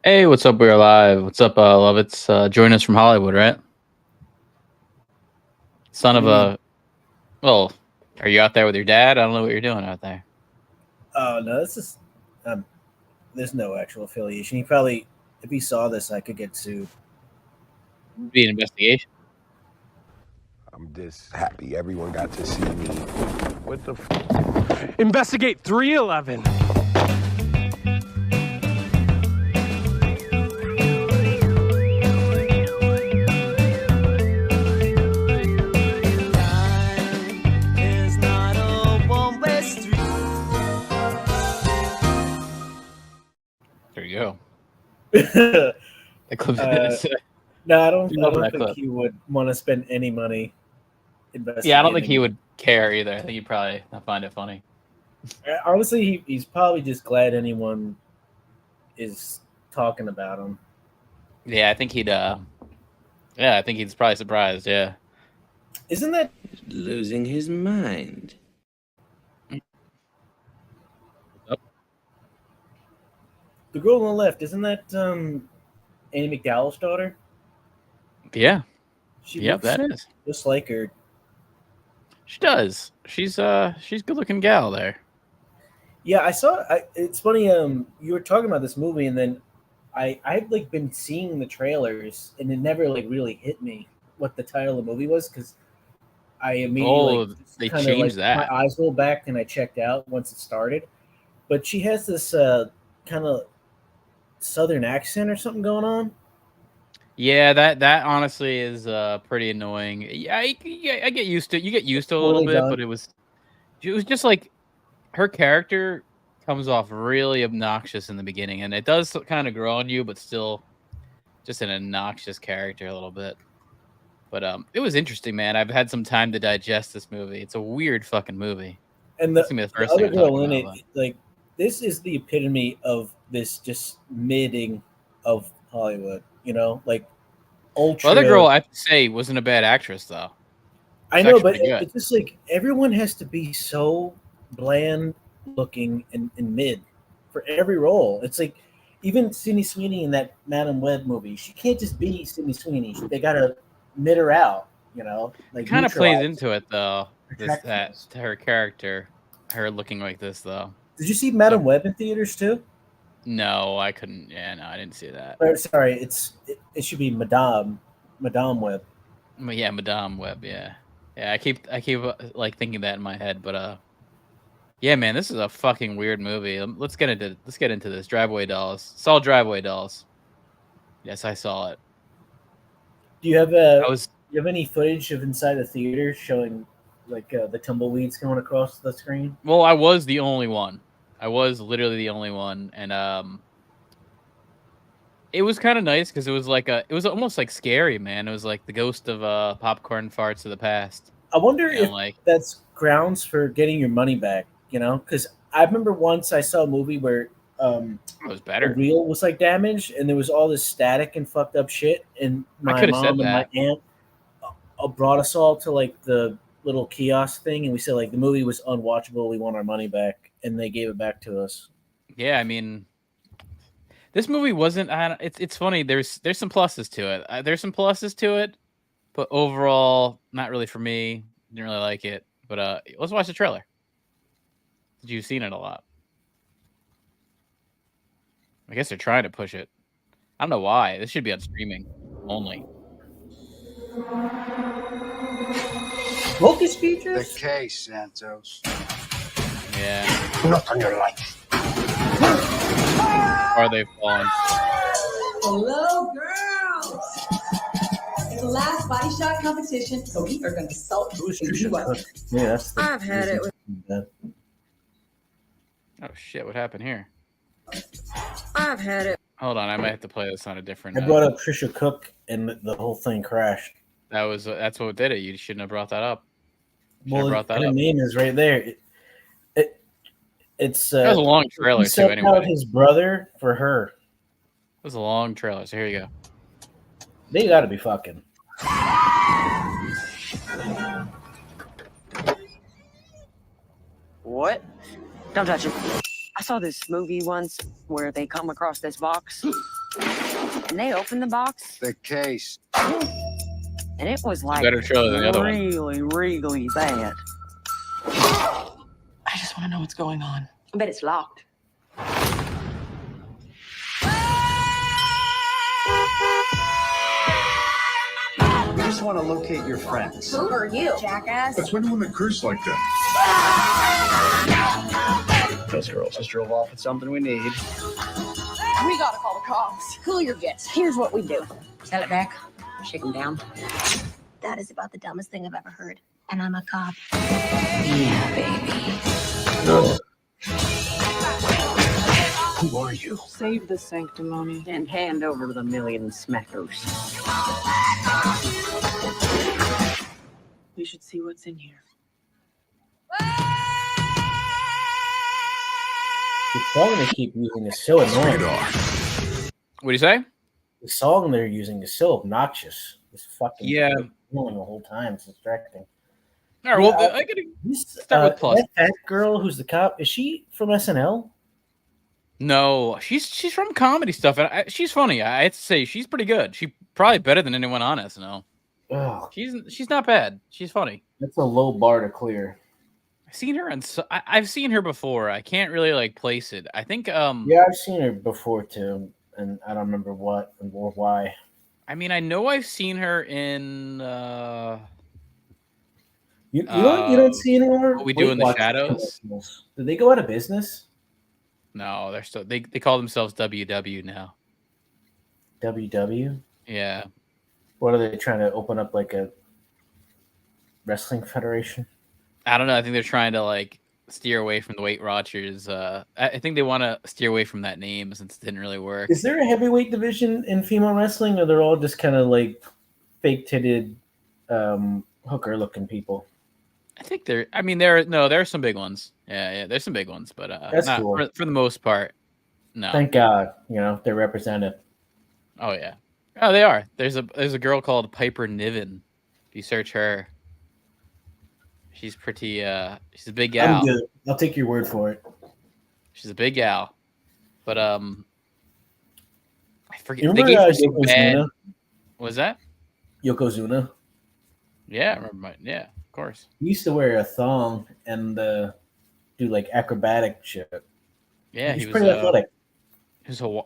Hey, what's up? We're live. What's up, love? It's join us from Hollywood, right? Son What of do you mean? a. Well, are you out there with your dad? I don't know what you're doing out there. Oh no, this is there's no actual affiliation. He probably, if he saw this, I could get sued. Be an investigation. I'm just happy everyone got to see me. What the Investigate 311. There you go. No, That clip. I don't. You I love don't that think clip. he would want to spend any money investigating. Yeah, I don't think he would care either. I think he'd probably not find it funny. Honestly, he's probably just glad anyone is talking about him. Yeah, I think he'd. Yeah, I think he's probably surprised. Yeah. Isn't that losing his mind? the girl on the left? Isn't that Annie McDowell's daughter? Yeah. She Yep, looks that is. just like her. She does. She's a good looking gal there. Yeah, I saw. It's funny. You were talking about this movie, and then I've like been seeing the trailers, and it never like really hit me what the title of the movie was because I immediately they kinda, changed that. My eyes rolled back, and I checked out once it started. But she has this kind of southern accent or something going on. Yeah, that honestly is pretty annoying. Yeah, I get used to. You get used to it a little bit, but it was just like her character comes off really obnoxious in the beginning, and it does kind of grow on you, but still just an obnoxious character a little bit. But it was interesting, man. I've had some time to digest this movie. It's a weird fucking movie. And That's gonna be the first other thing girl in about, it, like this is the epitome of this just midding of Hollywood. You know, like ultra. The other girl, I have to say, wasn't a bad actress though. I know, but it's just like everyone has to be so bland looking and mid for every role. It's like even Sydney Sweeney in that Madam Web movie, she can't just be Sydney Sweeney. They gotta mid her out, you know. Like it kind of plays into it though. That to her character, her looking like this though. Did you see Madam Web in theaters too? No, I couldn't. Yeah, no, I didn't see that. Or, sorry, it should be Madame Web. Yeah, Madame Web. Yeah. Yeah, I keep like thinking that in my head, but yeah, man, this is a fucking weird movie. Let's get into this. Driveway Dolls. Saw Driveway Dolls. Yes, I saw it. Do you have any footage of inside the theater showing like the tumbleweeds going across the screen? Well, I was the only one. I was literally the only one, and it was kind of nice because it was almost like scary, man. It was like the ghost of popcorn farts of the past. I wonder if that's grounds for getting your money back, you know? Because I remember once I saw a movie where it was better. The reel was like damaged, and there was all this static and fucked up shit. And my mom and my aunt brought us all to like the little kiosk thing, and we said like the movie was unwatchable. We want our money back, and they gave it back to us. Yeah, I mean, this movie wasn't. It's funny. There's some pluses to it. There's some pluses to it. But overall, not really for me. Didn't really like it. But let's watch the trailer. You've seen it a lot. I guess they're trying to push it. I don't know why. This should be on streaming only. Focus features? The case, Santos. Yeah. Not on your life. Are they falling? Hello, girls. It's the last body shot competition, so we are going to salt you up. Yeah, I've had it with. Oh shit! What happened here? I've had it. Hold on, I might have to play this on a different. I brought up Trisha Cook, and the whole thing crashed. That's what did it. You shouldn't have brought that up. Well, her name is right there. It's that was a long trailer too. Anyway, out his brother for her. It was a long trailer. So here you go. They got to be fucking. What? Don't touch it. I saw this movie once where they come across this box And they opened the box. The case. And it was like better trailer than the other one. really bad. I just want to know what's going on. I bet it's locked. We just want to locate your friends. Who are you, jackass? That's when doing the curse like that. Those girls just drove off with something we need. We gotta call the cops. Cool your jets. Here's what we do. Sell it back. Shake them down. That is about the dumbest thing I've ever heard. And I'm a cop. Yeah, baby. Who are you? Save the sanctimony. And hand over the million smackers. We should see what's in here. The song they keep using is so annoying. What do you say? The song they're using is so obnoxious. It's fucking annoying the whole time. It's distracting. All right, well, I gotta start with plus. That girl who's the cop, is she from SNL? No, she's from comedy stuff, and she's funny. I have to say, she's pretty good. She's probably better than anyone on SNL. Oh, she's not bad. She's funny. That's a low bar to clear. I've seen her before. I can't really like place it. I think yeah, I've seen her before too, and I don't remember what or why. I mean, I know I've seen her in you don't see anymore. What We Do in the Shadows. Did they go out of business? No, they're still they call themselves WW now. WW? Yeah. What are they trying to open up, like a wrestling federation? I don't know. I think they're trying to like steer away from the Weight Watchers. I think they want to steer away from that name since it didn't really work. Is there a heavyweight division in female wrestling, or they're all just kind of like fake-titted, hooker-looking people? I think there are some big ones. Yeah, there's some big ones, but that's not cool. For the most part. No. Thank God, they're represented. Oh yeah. Oh, they are. There's a girl called Piper Niven. If you search her, she's pretty. She's a big gal. I'm good. I'll take your word for it. She's a big gal, but I forget. You They remember gave her some bad. Yokozuna? Was that Yokozuna? Yeah, I remember. Yeah, of course. He used to wear a thong and do like acrobatic shit. Yeah, he was pretty athletic.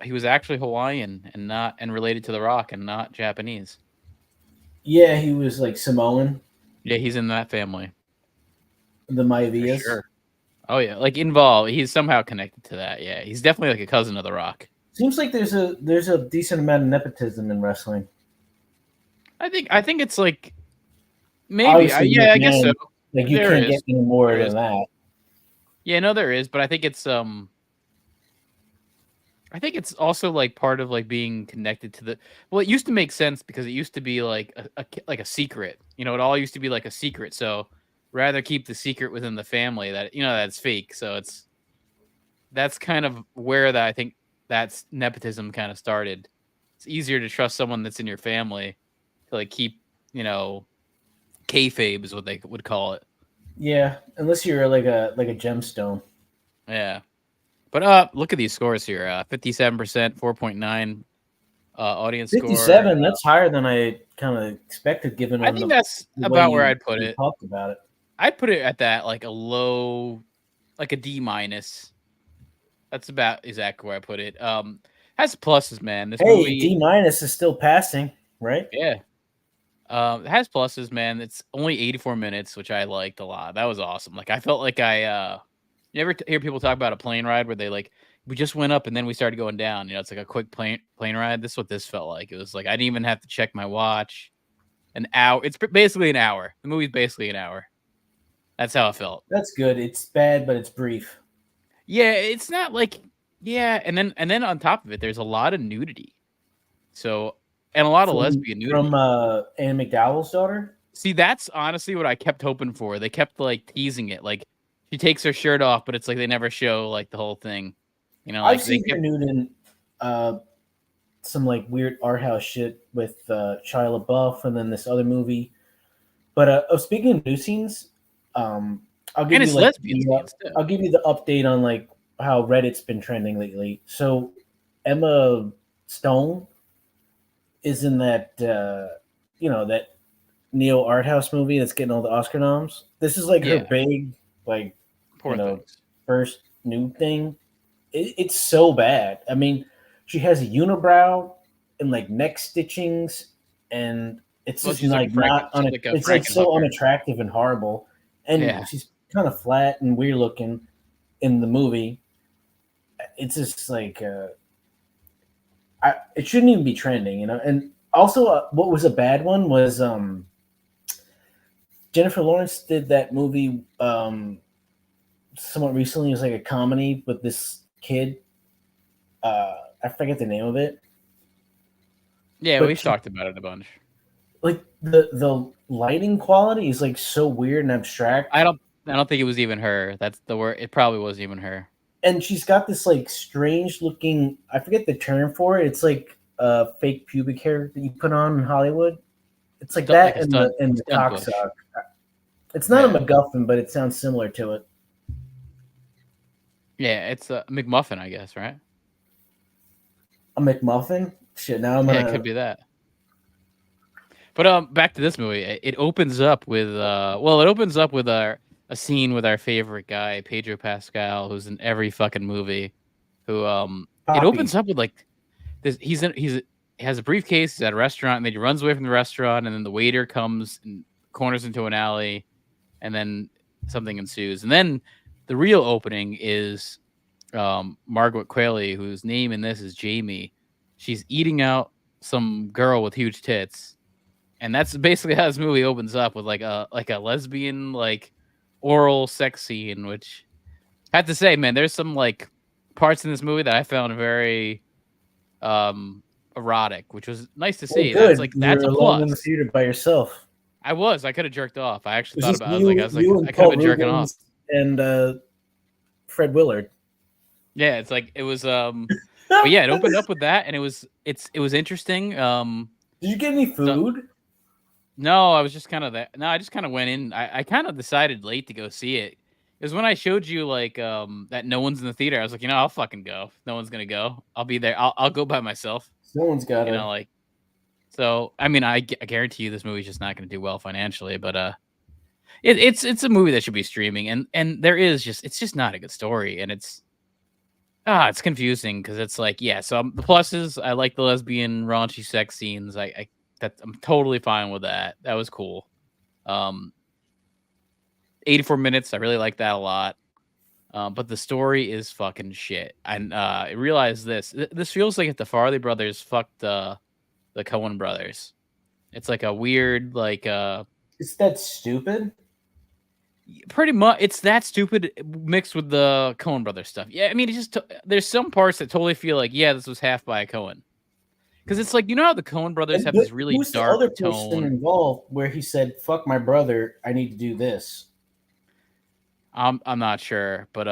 He was actually Hawaiian and related to The Rock and not Japanese. Yeah, he was like Samoan. Yeah, he's in that family. The Maivias. Sure. Oh yeah, like involved. He's somehow connected to that. Yeah, he's definitely like a cousin of The Rock. Seems like there's a decent amount of nepotism in wrestling. I think it's like maybe. I guess so. Like you can't get any more than that. Yeah, no, there is, but I think it's also like part of like being connected to the. Well, it used to make sense because it used to be like a secret. It all used to be like a secret. So rather keep the secret within the family that that's fake. So that's kind of where I think that's nepotism kind of started. It's easier to trust someone that's in your family to like keep kayfabe is what they would call it. Yeah, unless you're like a gemstone. Yeah. But look at these scores here. 57%, 4.9 audience 57, score. 57, that's higher than I kind of expected given I think that's about where I'd put it. Talked about it. I'd put it at that like a low, like a D-. That's about exactly where I put it. Has pluses, man. This movie D- is still passing, right? Yeah. It has pluses, man. It's only 84 minutes, which I liked a lot. That was awesome. Like I felt like you ever hear people talk about a plane ride where they like we just went up and then we started going down. It's like a quick plane ride. This is what this felt like. It was like I didn't even have to check my watch. An hour. It's basically an hour. The movie's basically an hour. That's how it felt. That's good. It's bad, but it's brief. Yeah, it's not like and then on top of it, there's a lot of nudity. So and a lot of lesbian nudity from Anne McDowell's daughter. See, that's honestly what I kept hoping for. They kept like teasing it, like she takes her shirt off, but it's like they never show like the whole thing. Like, I've seen her nude in some like weird art house shit with Shia LaBeouf, and then this other movie. But speaking of nude scenes, I'll give you I'll give you the update on like how Reddit's been trending lately. So Emma Stone is in that that neo art house movie that's getting all the Oscar noms. This is like her big like Poor things. first new thing. It's so bad. I mean, she has a unibrow and like neck stitchings, and it's just like it's like so unattractive and horrible. And she's kind of flat and weird looking in the movie. It's just like it shouldn't even be trending, And also, what was a bad one was Jennifer Lawrence did that movie somewhat recently. It was like a comedy with this kid. I forget the name of it. Yeah, but we've talked about it a bunch. Like the lighting quality is like so weird and abstract. I don't think it was even her. That's the word. It probably wasn't even her. And she's got this like strange looking. I forget the term for it. It's like a fake pubic hair that you put on in Hollywood. It's like that in the cock sock. It's not a MacGuffin, but it sounds similar to it. Yeah, it's a McMuffin, I guess, right? A McMuffin? Shit, now I'm gonna... Yeah, it could be that. But back to this movie. It opens up with a scene with our favorite guy, Pedro Pascal, who's in every fucking movie. Who it opens up with like this. He has a briefcase. He's at a restaurant, and then he runs away from the restaurant, and then the waiter comes and corners into an alley, and then something ensues. And then the real opening is Margaret Qualley, whose name in this is Jamie. She's eating out some girl with huge tits, and that's basically how this movie opens up, with like a lesbian like oral sex scene. Which I have to say, man, there's some like parts in this movie that I found very erotic, which was nice to see. Good. That's a plus. In the theater by yourself. I could have jerked off. I actually thought about it. I could have been jerking off. And Fred Willard. Yeah, it's like it was but yeah, it opened up with that, and it was interesting. Did you get any food? No, I was just kind of that. No, I just kind of went in. I kind of decided late to go see it. It was when I showed you like that no one's in the theater. I was like, I'll fucking go. No one's gonna go. I'll be there. I'll go by myself. No one's got it. Like. So I mean, I guarantee you this movie's just not gonna do well financially, but it's a movie that should be streaming, and it's just not a good story, and it's confusing because it's like, so the pluses, I like the lesbian raunchy sex scenes. I'm totally fine with that. That was cool. 84 minutes, I really like that a lot. But the story is fucking shit. And I realized this feels like if the Farley brothers fucked the Coen brothers. It's like a weird like Is that stupid? Pretty much, it's that stupid mixed with the Coen brothers stuff. Yeah, I mean, it's just there's some parts that totally feel like, this was half by a Coen, because it's like, how the Coen brothers have this really dark the other tone person involved where he said, "Fuck my brother, I need to do this." I'm not sure, but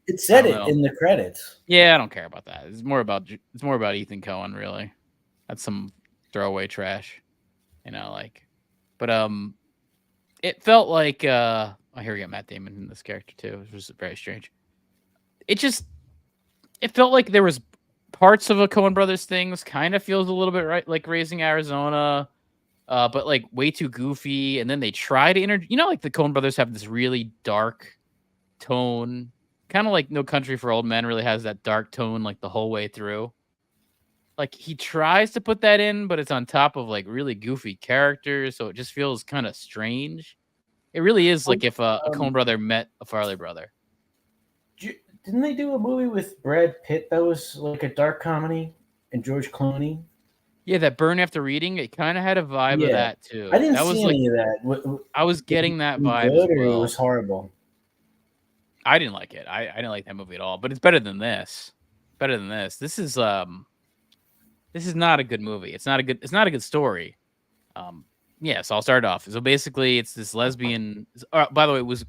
it said it in the credits. Yeah, I don't care about that. It's more about Ethan Coen, really. That's some throwaway trash, but it felt like here we got Matt Damon in this character too, which was very strange. It felt like there was parts of a Coen Brothers things kind of feels a little bit right, like Raising Arizona, but like way too goofy. And then they try to like the Coen Brothers have this really dark tone, kind of like No Country for Old Men really has that dark tone like the whole way through. Like he tries to put that in, but it's on top of like really goofy characters, so it just feels kind of strange. It really is like if a Coen brother met a Farley brother. Didn't they do a movie with Brad Pitt that was like a dark comedy and George Clooney? Yeah, that Burn After Reading. It kind of had a vibe of that too. I didn't see any of that. I was getting that vibe. Good, or it was horrible. I didn't like it. I didn't like that movie at all. But it's better than this. This is not a good movie. It's not a good story. So I'll start off. So basically, it's this lesbian. By the way, this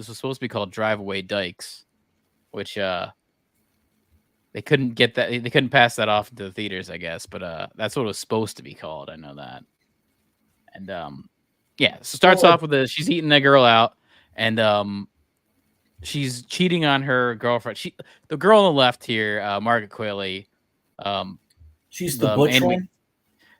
was supposed to be called Drive Away Dykes, which they couldn't get that. They couldn't pass that off into the theaters, I guess. But that's what it was supposed to be called. I know that. And so it starts off with she's eating that girl out, and she's cheating on her girlfriend. The girl on the left here, Margaret Qualley, She's the butch one?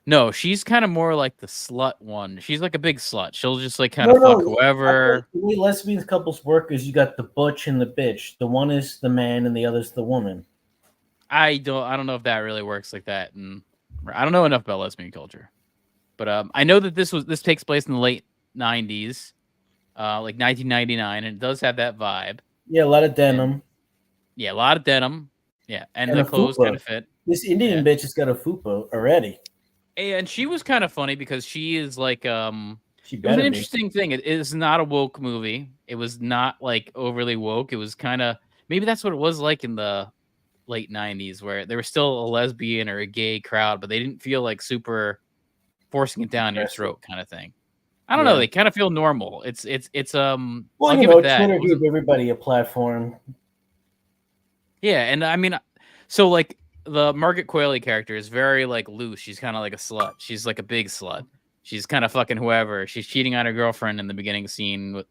No, she's kind of more like the slut one. She's like a big slut. She'll just like kind of fuck whoever. The way lesbian couples work is you got the butch and the bitch. The one is the man and the other's the woman. I don't know if that really works like that, and I don't know enough about lesbian culture. But I know that this takes place in the late 90s, like 1999, and it does have that vibe. Yeah, a lot of denim. And, a lot of denim. Yeah, and the clothes kind of fit. This Indian bitch has got a fupa already. And she was kind of funny because she is like it was an interesting thing. It is not a woke movie. It was not like overly woke. It was kind of maybe that's what it was like in the late 90s, where there was still a lesbian or a gay crowd, but they didn't feel like super forcing it down your throat kind of thing. I don't know. They kind of feel normal. It's well, I'll give it that. Twitter gave everybody a platform. Yeah, and I mean, so like the Margaret Qualley character is very like loose. She's kind of like a slut. She's like a big slut. She's kind of fucking whoever. She's cheating on her girlfriend in the beginning scene. With,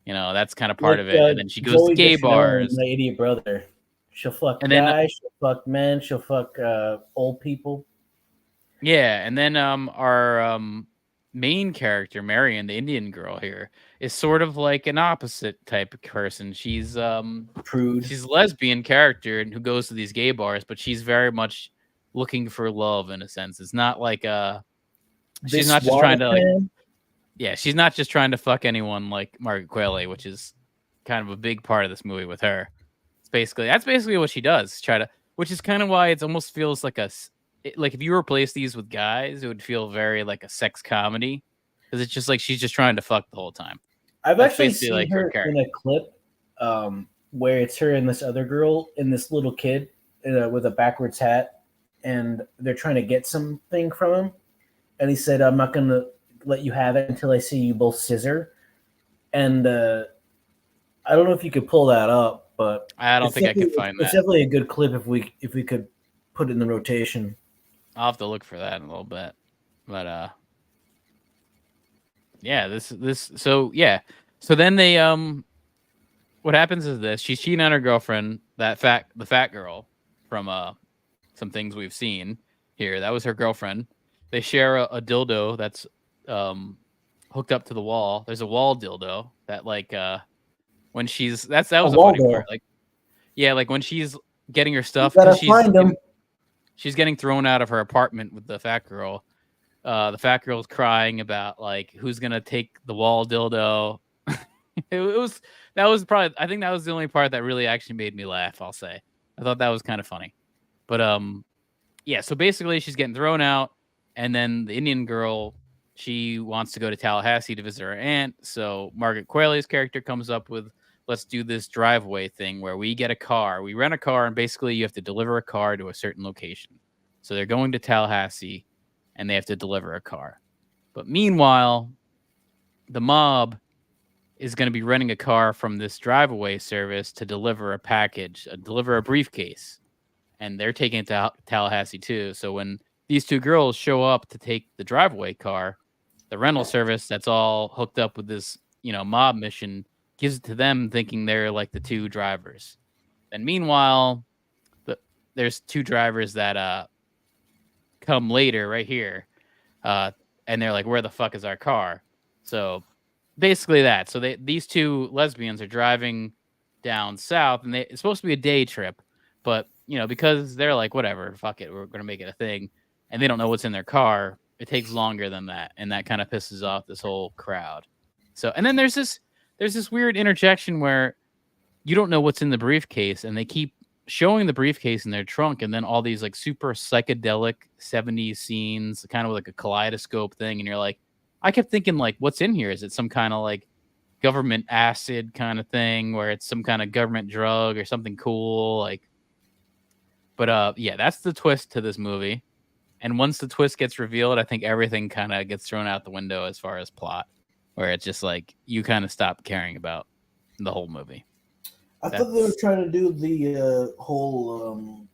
that's kind of part of it. And then she goes to gay bars. My idiot brother. She'll fuck guys. She'll fuck men. She'll fuck old people. Yeah, and then our main character, Marion, the Indian girl here, is sort of like an opposite type of person. She's prude. She's a lesbian character and who goes to these gay bars, but she's very much looking for love in a sense. It's not like she's not just trying to like, she's not just trying to fuck anyone like Margaret Qualley, which is kind of a big part of this movie with her. That's basically what she does. Which is kind of why it almost feels like like if you replace these with guys, it would feel very like a sex comedy because it's just like she's just trying to fuck the whole time. I've actually seen her in a clip where it's her and this other girl and this little kid with a backwards hat, and they're trying to get something from him, and he said, "I'm not going to let you have it until I see you both scissor." And I don't know if you could pull that up, but I don't think I could find that. It's definitely a good clip if we could put it in the rotation. I'll have to look for that in a little bit. But so then they what happens is this: she's cheating on her girlfriend, the fat girl from some things we've seen here. That was her girlfriend. They share a dildo that's hooked up to the wall. There's a wall dildo that like when she's that was a funny part. Like when she's getting her stuff, she's getting thrown out of her apartment with the fat girl. The fat girl's crying about like who's gonna take the wall dildo. I think that was the only part that really actually made me laugh. I'll say I thought that was kind of funny, but so basically she's getting thrown out, and then the Indian girl, she wants to go to Tallahassee to visit her aunt. So Margaret Qualley's character comes up with, let's do this driveway thing where we get a car, we rent a car, and basically you have to deliver a car to a certain location. So they're going to Tallahassee and they have to deliver a car. But meanwhile, the mob is going to be renting a car from this driveway service to deliver a package, deliver a briefcase. And they're taking it to Tallahassee too. So when these two girls show up to take the driveway car, the rental service that's all hooked up with this, mob mission gives it to them thinking they're like the two drivers. And meanwhile, there's two drivers that come later right here. And they're like, where the fuck is our car? So basically that. So these two lesbians are driving down south, and it's supposed to be a day trip. But, because they're like, whatever, fuck it, we're going to make it a thing. And they don't know what's in their car. It takes longer than that. And that kind of pisses off this whole crowd. So, and then there's this weird interjection where you don't know what's in the briefcase, and they keep showing the briefcase in their trunk, and then all these like super psychedelic 70s scenes, kind of like a kaleidoscope thing. And you're like, I kept thinking like, what's in here? Is it some kind of like government acid kind of thing where it's some kind of government drug or something cool? Like, but that's the twist to this movie. And once the twist gets revealed, I think everything kind of gets thrown out the window as far as plot, where it's just like you kind of stop caring about the whole movie. I thought they were trying to do the whole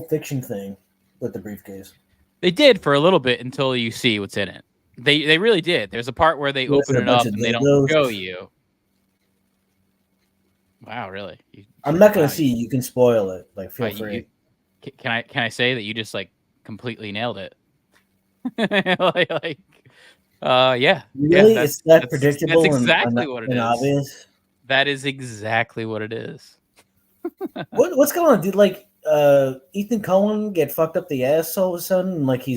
Fiction thing with the briefcase. They did for a little bit until you see what's in it. They really did. There's a part where they open it up and they don't show you. Wow, really? I'm not gonna see. You can spoil it. Like, feel free. Can I say that you just like completely nailed it? Yeah. Really, Yeah, it's that predictable that's exactly what it and is. obvious. That is exactly what it is. What's going on? Did like Ethan Cohen get fucked up the ass all of a sudden? And, like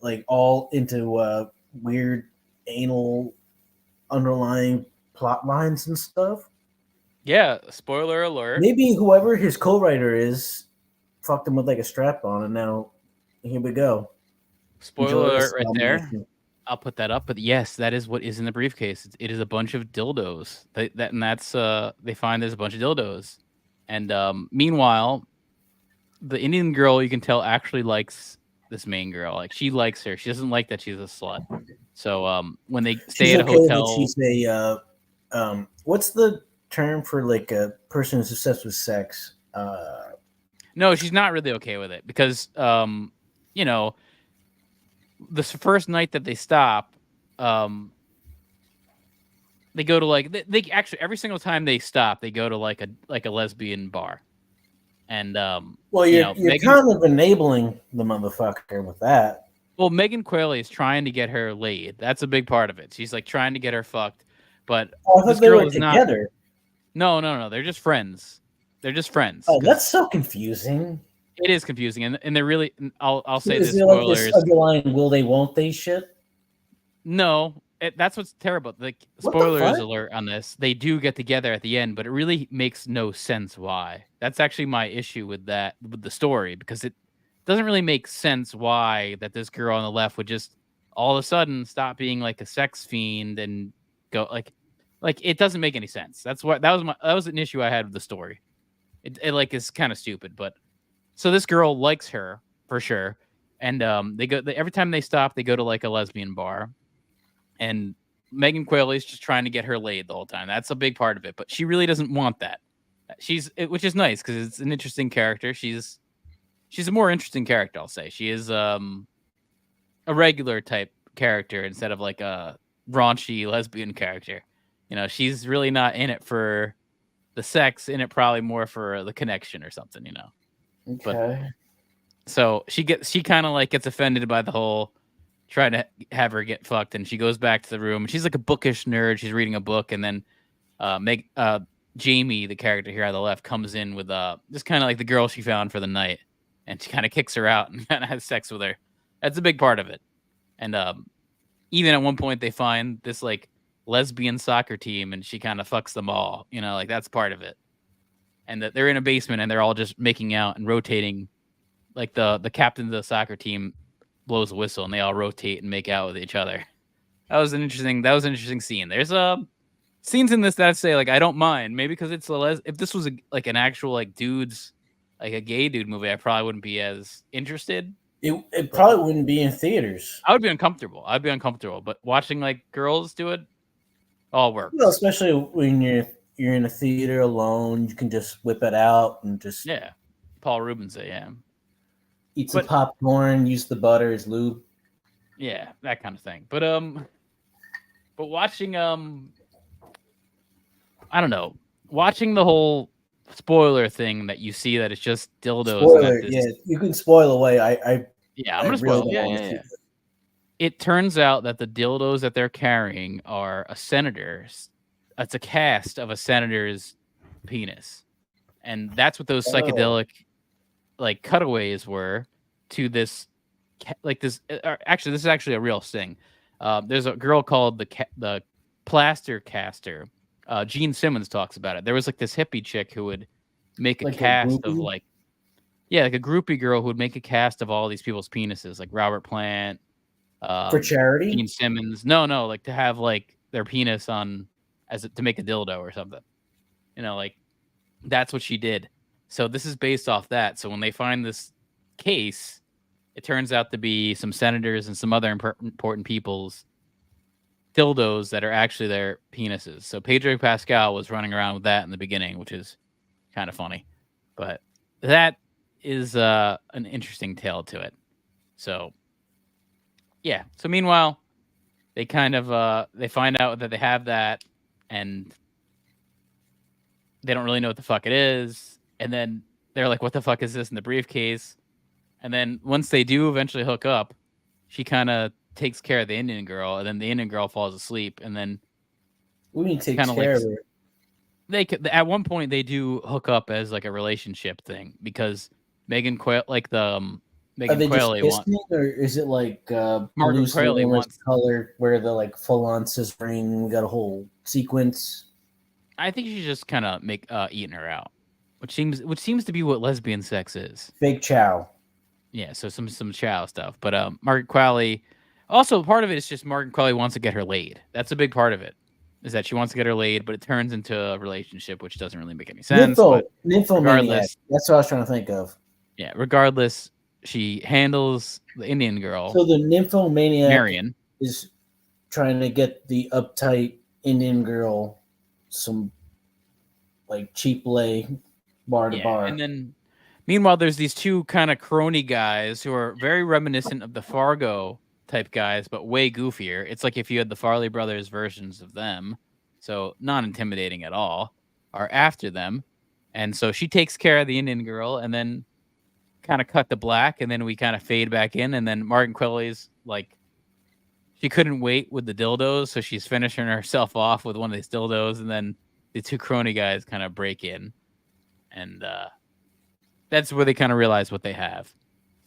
like all into weird anal underlying plot lines and stuff. Yeah. Spoiler alert. Maybe whoever his co-writer is fucked him with like a strap on, and now here we go. Spoiler alert right there. I'll put that up, but yes, that is what is in the briefcase. It is a bunch of dildos. They find there's a bunch of dildos, and meanwhile, the Indian girl you can tell actually likes this main girl. Like she likes her. She doesn't like that she's a slut. So when they stay at a hotel, she's a what's the term for like a person who's obsessed with sex? No, she's not really okay with it because you know. The first night that they stop, they go to like they actually every single time they stop, they go to like a lesbian bar, and well, you're kind of enabling the motherfucker with that. Well, Megan Qualley is trying to get her laid. That's a big part of it. She's like trying to get her fucked, but this girl is together. No, they're just friends. They're just friends. Oh, that's so confusing. It is confusing, and they're really. I'll say this. Is there like this underlying will they won't they shit? No, that's what's terrible. Like spoilers alert on this. They do get together at the end, but it really makes no sense why. That's actually my issue with the story, because it doesn't really make sense why that this girl on the left would just all of a sudden stop being like a sex fiend and go like it doesn't make any sense. That was an issue I had with the story. It like is kind of stupid, but. So this girl likes her for sure, and every time they stop, they go to like a lesbian bar, and Megan Qualley is just trying to get her laid the whole time. That's a big part of it, but she really doesn't want that. Which is nice because it's an interesting character. She's a more interesting character, I'll say. She is a regular type character instead of like a raunchy lesbian character. You know, she's really not in it for the sex, in it probably more for the connection or something. You know. Okay. But, so she kind of like gets offended by the whole trying to have her get fucked, and she goes back to the room. She's like a bookish nerd. She's reading a book, and then Jamie, the character here on the left, comes in with just kind of like the girl she found for the night, and she kind of kicks her out and kind of has sex with her. That's a big part of it. And even at one point they find this like lesbian soccer team, and she kind of fucks them all. You know, like that's part of it. And that they're in a basement and they're all just making out and rotating, like the captain of the soccer team blows a whistle and they all rotate and make out with each other. That was an interesting scene. There's scenes in this that I'd say like I don't mind, maybe because it's if this was like an actual like dudes, like a gay dude movie, I probably wouldn't be as interested. It probably wouldn't be in theaters. I would be uncomfortable. But watching like girls do it all works. Well, especially when you're in a theater alone, you can just whip it out and just Paul Rubens, eat some popcorn, use the butter as lube. Yeah, that kind of thing. But watching I don't know, watching the whole spoiler thing that you see that it's just dildos. Spoiler, you can spoil away. I'm gonna spoil. Yeah. It turns out that the dildos that they're carrying are a senator's. It's a cast of a senator's penis, and that's what those psychedelic like cutaways were to this. Like this, actually, this is actually a real thing. There's a girl called the plaster caster. Gene Simmons talks about it. There was like this hippie chick who would make a cast of like a groupie girl who would make a cast of all these people's penises, like Robert Plant, for charity. Gene Simmons, no, like to have like their penis on. To make a dildo or something, you know, like that's what she did. So this is based off that. So when they find this case, it turns out to be some senators and some other important people's dildos that are actually their penises. So Pedro Pascal was running around with that in the beginning, which is kind of funny, but that is an interesting tale to it. So yeah. So meanwhile, they kind of they find out that they have that. And they don't really know what the fuck it is, and then they're like, "What the fuck is this in the briefcase?" And then once they do eventually hook up, she kind of takes care of the Indian girl, and then the Indian girl falls asleep, and then we need to take kind of care like of her. they at one point they do hook up as like a relationship thing because Megan Quayle, like the Megan Quayle wants, or is it like Martin Quayle wants color where the like full on cis ring got a whole sequence? I think she's just kind of eating her out, which seems to be what lesbian sex is. Fake chow. Yeah, so some chow stuff. But Margaret Qualley, also part of it is just Margaret Qualley wants to get her laid. That's a big part of it, is that she wants to get her laid, but it turns into a relationship, which doesn't really make any sense. Nymphomaniac. That's what I was trying to think of. Yeah, regardless, she handles the Indian girl. So the nymphomaniac Marion is trying to get the uptight Indian girl some like cheap lay bar to bar. And then meanwhile, there's these two kind of crony guys who are very reminiscent of the Fargo type guys, but way goofier. It's like if you had the Farley brothers versions of them, so not intimidating at all, are after them. And so she takes care of the Indian girl, and then kind of cut to black, and then we kind of fade back in, and then Martin Qualley's like, she couldn't wait with the dildos, so she's finishing herself off with one of these dildos, and then the two crony guys kind of break in, and that's where they kind of realize what they have.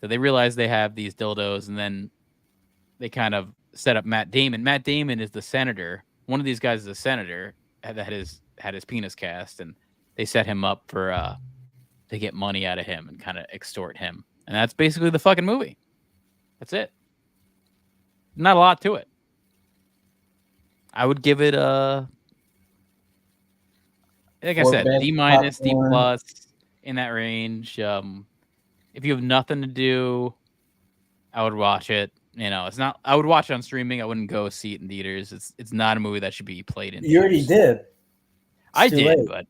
So they realize they have these dildos, and then they kind of set up Matt Damon. Matt Damon is the senator. One of these guys is a senator that had his penis cast, and they set him up for to get money out of him and kind of extort him. And that's basically the fucking movie. That's it. Not a lot to it. I would give it a, like I said, D-, D+, in that range. If you have nothing to do, I would watch it. You know, it's not. I would watch it on streaming. I wouldn't go see it in theaters. It's not a movie that should be played in. You already did. I did, but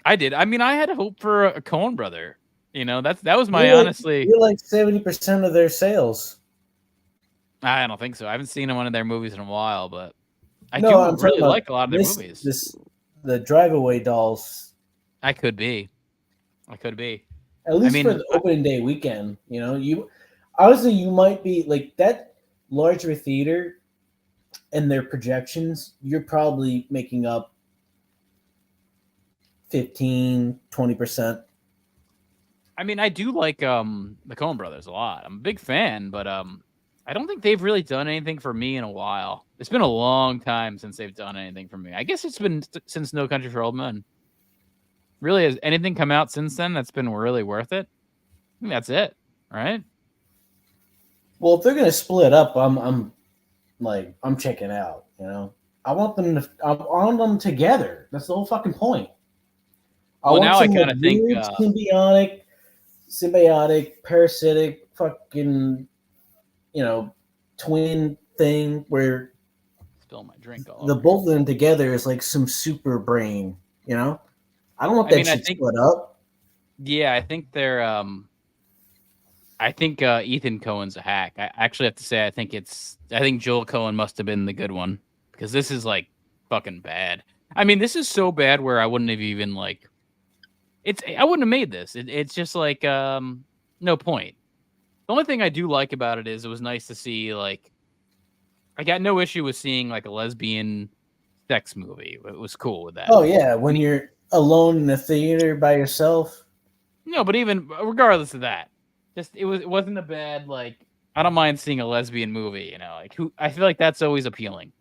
I did. I mean, I had hope for a Coen brother. You know, that was my honestly. You're like 70% of their sales. I don't think so. I haven't seen one of their movies in a while, but I do really like a lot of their movies. The Drive-Away Dolls. I could be. At least for the opening day weekend, you know, honestly, you might be like that larger theater and their projections, you're probably making up 15-20%. I mean, I do like the Coen brothers a lot. I'm a big fan, but I don't think they've really done anything for me in a while. It's been a long time since they've done anything for me. I guess it's been since No Country for Old Men. Really, has anything come out since then that's been really worth it? I think that's it, right? Well, if they're gonna split up, I'm checking out. You know, I want them together. That's the whole fucking point. Well, now I kind of think symbiotic, parasitic, fucking, you know, twin thing where spill my drink all the both of them together is like some super brain. You know, I don't want that shit split up. Yeah, I think they're. I think Ethan Cohen's a hack. I actually have to say, I think Joel Cohen must have been the good one, because this is like fucking bad. I mean, this is so bad where I wouldn't have even like. I wouldn't have made this. It's just like no point. The only thing I do like about it is it was nice to see, like, I got no issue with seeing like a lesbian sex movie. It was cool with that. Oh yeah, when you're alone in the theater by yourself. No, but even regardless of that, just it wasn't a bad, like, I don't mind seeing a lesbian movie. You know, like I feel like that's always appealing.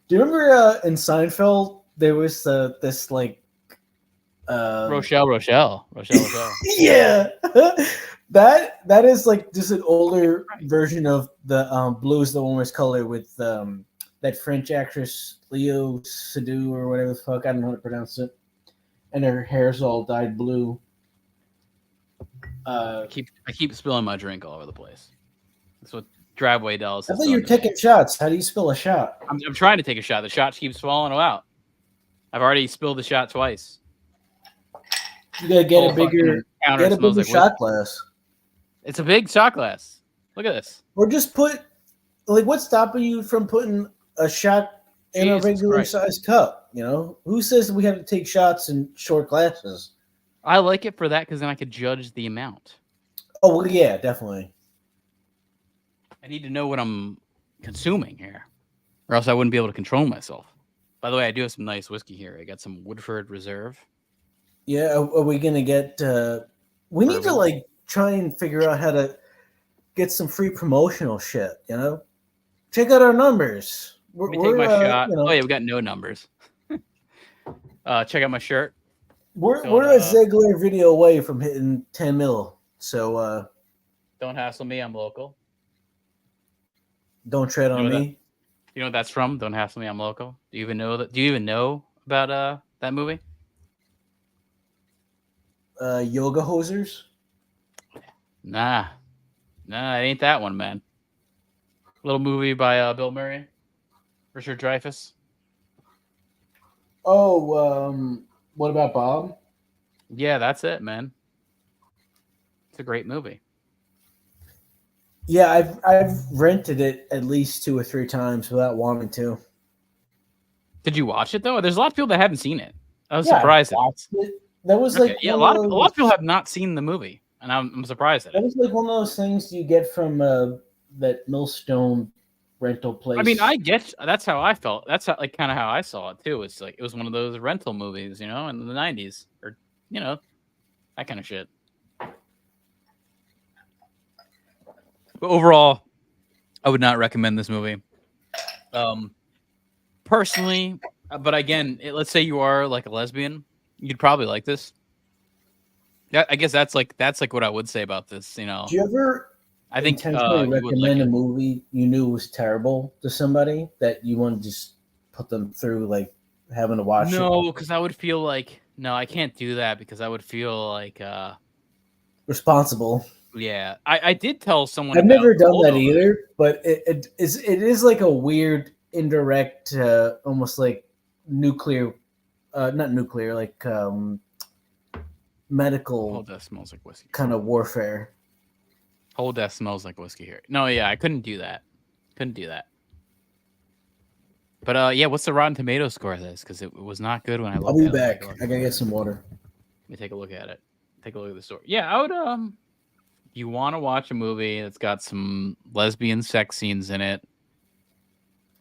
Do you remember in Seinfeld there was this like Rochelle. Yeah. That is like just an older version of the Blue is the Warmest Color with that French actress Leo Seydoux or whatever the fuck, I don't know how to pronounce it, and her hair's all dyed blue. I keep spilling my drink all over the place. That's what Driveway Dolls. I thought you were taking shots. How do you spill a shot? I'm trying to take a shot. The shot keeps falling out. I've already spilled the shot twice. You gotta get a bigger shot glass. It's a big shot glass. Look at this. Or just put, like, what's stopping you from putting a shot in a Jesus regular Christ. sized cup. You know, who says we have to take shots in short glasses? I like it for that because then I could judge the amount. Oh well, yeah, definitely. I need to know what I'm consuming here, or else I wouldn't be able to control myself. By the way, I do have some nice whiskey here. I got some Woodford Reserve. Yeah, are we gonna get? We need to Bourbon. like try and figure out how to get some free promotional shit. You know, check out our numbers. Let me take my shot. You know, Oh yeah, we got no numbers. Check out my shirt. we're a Ziegler video away from hitting 10 mil. So don't hassle me. I'm local. Don't tread on me. You know what that's from? Don't hassle me. I'm local. Do you even know that? Do you even know about that movie? Yoga hosers. Nah, it ain't that one, man. Little movie by Bill Murray, Richard Dreyfuss. Oh, what about Bob? Yeah, that's it, man. It's a great movie. Yeah, I've rented it at least 2 or 3 times without wanting to. Did you watch it though? There's a lot of people that haven't seen it. I was surprised. I watched it. That was like a lot of people have not seen the movie, and I'm surprised at it. That was like one of those things you get from that Millstone rental place. I mean, I get that's how I felt. That's how, like kind of how I saw it too. It's like it was one of those rental movies, you know, in the 90s, or you know, that kind of shit. But overall, I would not recommend this movie. Personally, but again, let's say you are like a lesbian, you'd probably like this. Yeah, I guess that's like what I would say about this. You know, do you ever? I think intentionally recommend a movie you knew was terrible to somebody that you want to just put them through like having to watch it? No, because I would feel like I can't do that because I would feel like responsible. Yeah, I did tell someone. I've never done that either, but it is like a weird indirect, almost like nuclear, not nuclear, like medical. Oh, that smells like whiskey. Kind of warfare. Whole death smells like whiskey here. No, yeah, I couldn't do that. But yeah, what's the Rotten Tomatoes score of this? Because it was not good when I looked. I'll be back. I gotta get some water. Let me take a look at it. Take a look at the story. Yeah, I would. You want to watch a movie that's got some lesbian sex scenes in it,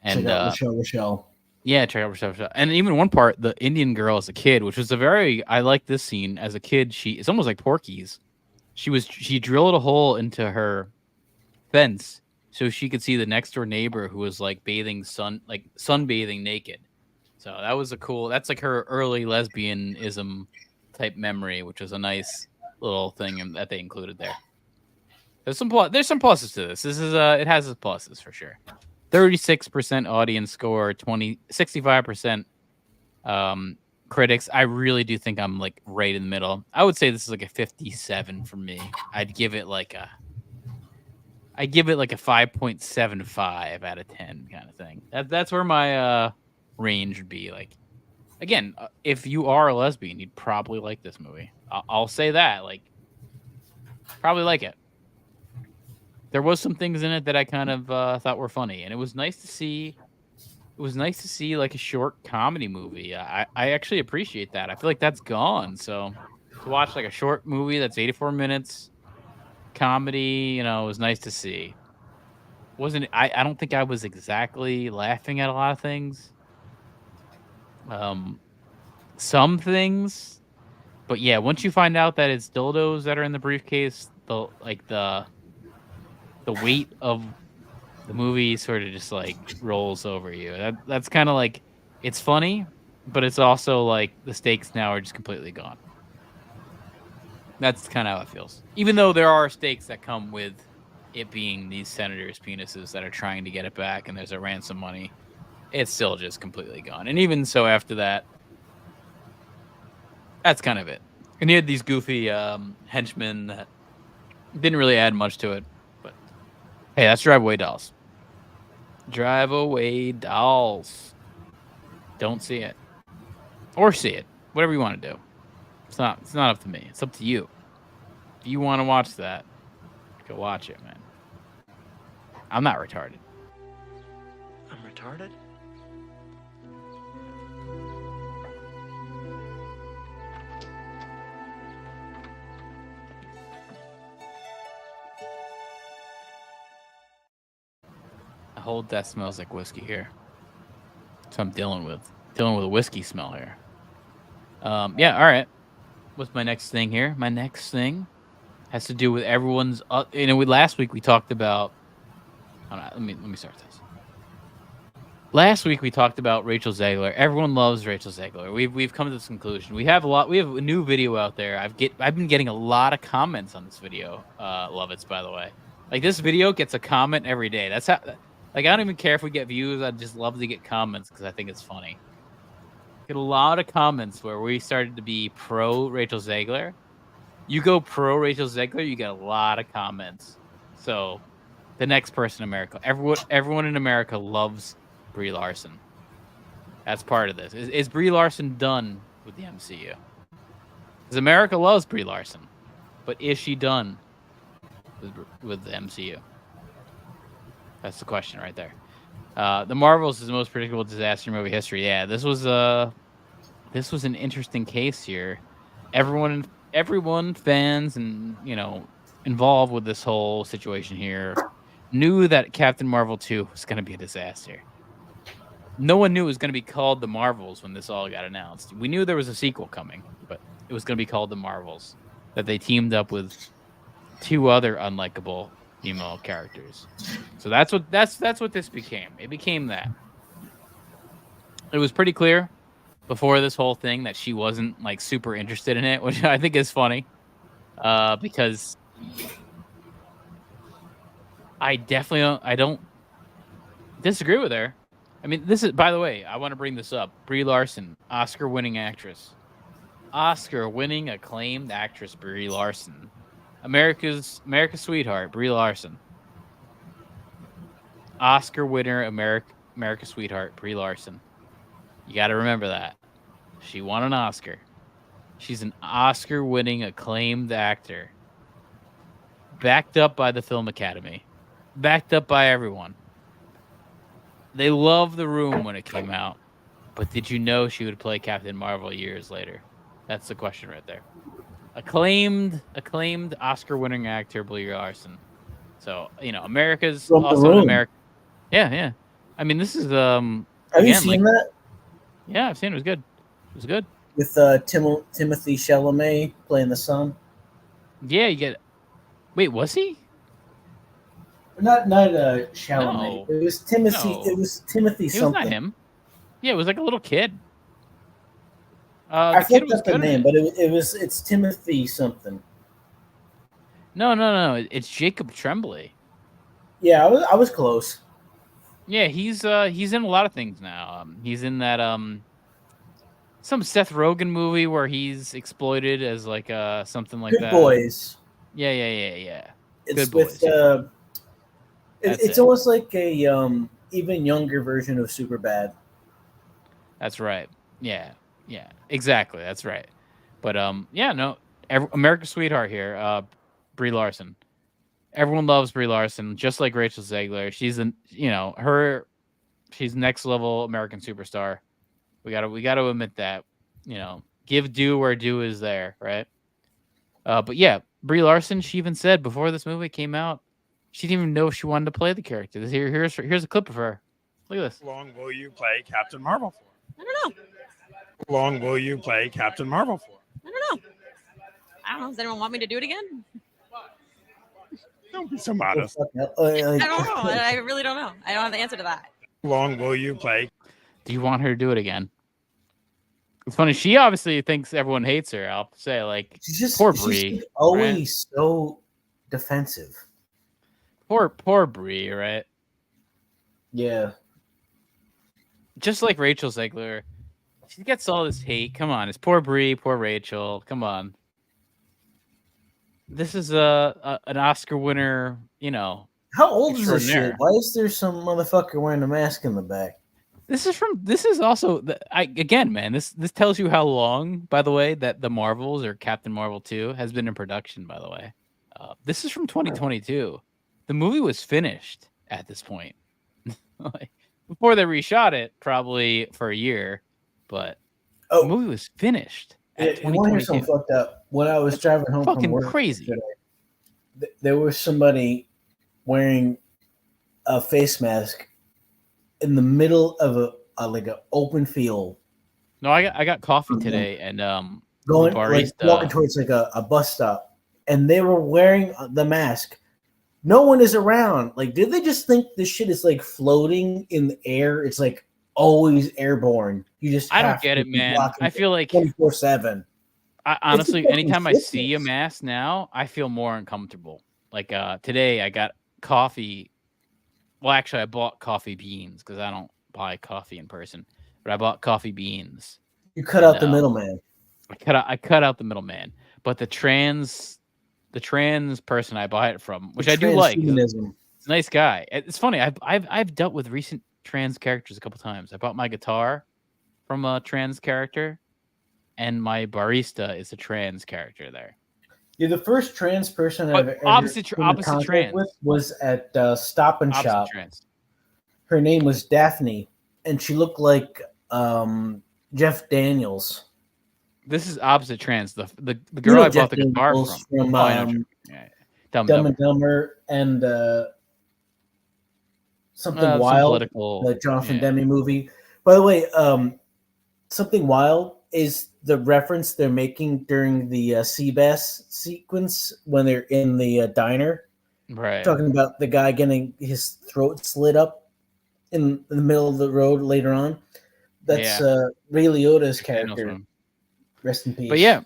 and check out Rochelle. Yeah, check out Rochelle. And even one part, the Indian girl as a kid, which was I like this scene as a kid. It's almost like Porky's. She drilled a hole into her fence so she could see the next door neighbor who was like sunbathing naked. So that was that's like her early lesbianism type memory, which was a nice little thing that they included there. There's some pluses to this. This is it has its pluses for sure. 36% audience score, 65% critics. I really do think I'm like right in the middle. I would say this is like a 57 for me. I'd give it like a 5.75 out of 10 kind of thing. That's where my range would be. Like, again, if you are a lesbian, you'd probably like this movie. I'll say that. Like, probably like it. There was some things in it that I kind of thought were funny, and it was nice to see. It was nice to see like a short comedy movie. I actually appreciate that. I feel like that's gone. So to watch like a short movie that's 84 minutes, comedy, you know, it was nice to see. I don't think I was exactly laughing at a lot of things. Some things, but yeah, once you find out that it's dildos that are in the briefcase, the weight of the movie sort of just like rolls over you. That's kind of like, it's funny, but it's also like the stakes now are just completely gone. That's kind of how it feels. Even though there are stakes that come with it being these senators' penises that are trying to get it back, and there's a ransom money, it's still just completely gone. And even so, after that, that's kind of it. And you had these goofy henchmen that didn't really add much to it. But hey, that's Drive Away Dolls. Drive Away Dolls. Don't see it. Or see it. Whatever you want to do. It's not up to me. It's up to you. If you want to watch that, go watch it, man. I'm not retarded. I'm retarded? whole desk smells like whiskey here. That's what I'm dealing with. Dealing with a whiskey smell here. Yeah, all right. What's my next thing here? My next thing has to do with everyone's. Last week we talked about. Let me start this. Last week we talked about Rachel Zegler. Everyone loves Rachel Zegler. We've come to this conclusion. We have a new video out there. I've been getting a lot of comments on this video. Love it, by the way. Like, this video gets a comment every day. That's how. Like, I don't even care if we get views. I'd just love to get comments because I think it's funny. Get a lot of comments where we started to be pro Rachel Zegler. You go pro Rachel Zegler, you get a lot of comments. So, the next person in America, everyone in America loves Brie Larson. That's part of this. Is Brie Larson done with the MCU? Because America loves Brie Larson, but is she done with the MCU? That's the question right there. The Marvels is the most predictable disaster movie history. Yeah, this was an interesting case here. Everyone, fans, and involved with this whole situation here, knew that Captain Marvel 2 was going to be a disaster. No one knew it was going to be called The Marvels when this all got announced. We knew there was a sequel coming, but it was going to be called The Marvels. That they teamed up with 2 other unlikable female characters. So that's what this became. It became that. It was pretty clear before this whole thing that she wasn't like super interested in it, which I think is funny. Because I don't disagree with her. I mean, this is, by the way, I want to bring this up. Brie Larson, Oscar-winning actress. Oscar-winning acclaimed actress Brie Larson. America's sweetheart, Brie Larson. Oscar winner, America's sweetheart, Brie Larson. You got to remember that. She won an Oscar. She's an Oscar-winning acclaimed actor. Backed up by the Film Academy. Backed up by everyone. They loved The Room when it came out. But did you know she would play Captain Marvel years later? That's the question right there. Acclaimed Oscar-winning actor Brie Larson. So, America's From also an America. Yeah. I mean, this is Have you seen that? Yeah, I've seen it. It was good. With Timothy Chalamet playing the son. Yeah, you get. Wait, was he? Not Chalamet. No. It was Timothy. No. It was Timothy It was something. not him. Yeah, it was like a little kid. I fucked up the name, but it's Timothy something. No. It's Jacob Tremblay. Yeah, I was close. Yeah, he's in a lot of things now. He's in that some Seth Rogen movie where he's exploited as like something like Good that. Boys. Yeah. It's Good with Boys. it's almost like a even younger version of Superbad. That's right. Yeah, exactly. That's right. But America's sweetheart here, Brie Larson. Everyone loves Brie Larson, just like Rachel Zegler. She's she's next level American superstar. We gotta admit that. Give due where due is there, right? But yeah, Brie Larson. She even said before this movie came out, she didn't even know if she wanted to play the character. Here's a clip of her. Look at this. How long will you play Captain Marvel for? I don't know. How long will you play Captain Marvel for? I don't know. Does anyone want me to do it again? Don't be so modest. I don't know. I really don't know. I don't have the answer to that. How long will you play? Do you want her to do it again? It's funny. She obviously thinks everyone hates her. I'll say, like, poor Brie. She's always so defensive. Poor Brie, right? Yeah. Just like Rachel Zegler, she gets all this hate. Come on, it's poor Brie, poor Rachel. Come on. This is an Oscar winner, How old is this shit? Why is there some motherfucker wearing a mask in the back? This is also again, man. This tells you how long, by the way, that the Marvels or Captain Marvel 2 has been in production. By the way, this is from 2022. The movie was finished at this point. Before they reshot it, probably for a year, but the movie was finished. You want to hear something fucked up? When I was driving home from work, crazy. Today, there was somebody wearing a face mask in the middle of a like an open field. No, I got coffee today, and going the barista, like walking towards like a bus stop, and they were wearing the mask. No one is around. Like, did they just think this shit is like floating in the air? It's like always airborne. You just I don't get it, man. I feel like 24/7. Honestly, anytime I see a mask now, I feel more uncomfortable. Like today, I got coffee. Well, actually, I bought coffee beans because I don't buy coffee in person, but I bought coffee beans. You cut out the middleman. I cut out the middleman, but the trans person I buy it from, which I do like, it's a nice guy. It's funny. I've dealt with recent trans characters a couple times. I bought my guitar from a trans character, and my barista is a trans character there. Yeah, the first trans person I've ever opposite trans with was at Stop and Shop. Trans. Her name was Daphne, and she looked like Jeff Daniels. This is opposite trans. The girl I bought the guitar from Dumb and Dumber and Something Wild, the Jonathan Demme movie. By the way, Something Wild is the reference they're making during the Seabass sequence when they're in the diner. Right. Talking about the guy getting his throat slit up in the middle of the road later on. That's Ray Liotta's character. Rest in peace. But yeah,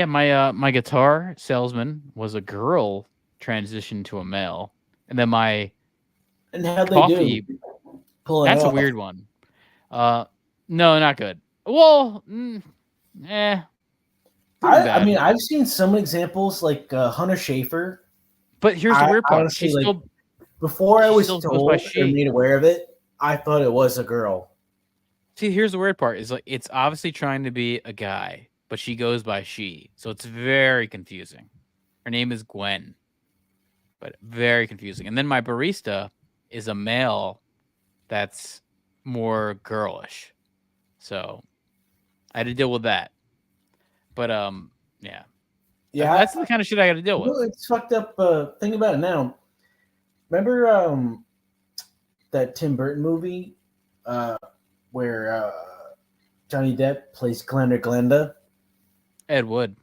my guitar salesman was a girl transitioned to a male, and then my coffee. That's a weird one. No, not good. Well, I mean, I've seen some examples like Hunter Schafer. But here's the weird part. Honestly, before I was told or made aware of it, I thought it was a girl. See, here's the weird part: is like it's obviously trying to be a guy, but she goes by she, so it's very confusing. Her name is Gwen, but very confusing. And then my barista is a male that's more girlish, so I had to deal with that. But yeah, that's the kind of shit I got to deal with. It's fucked up. Think about it now. Remember that Tim Burton movie where Johnny Depp plays Glenda? Ed Wood.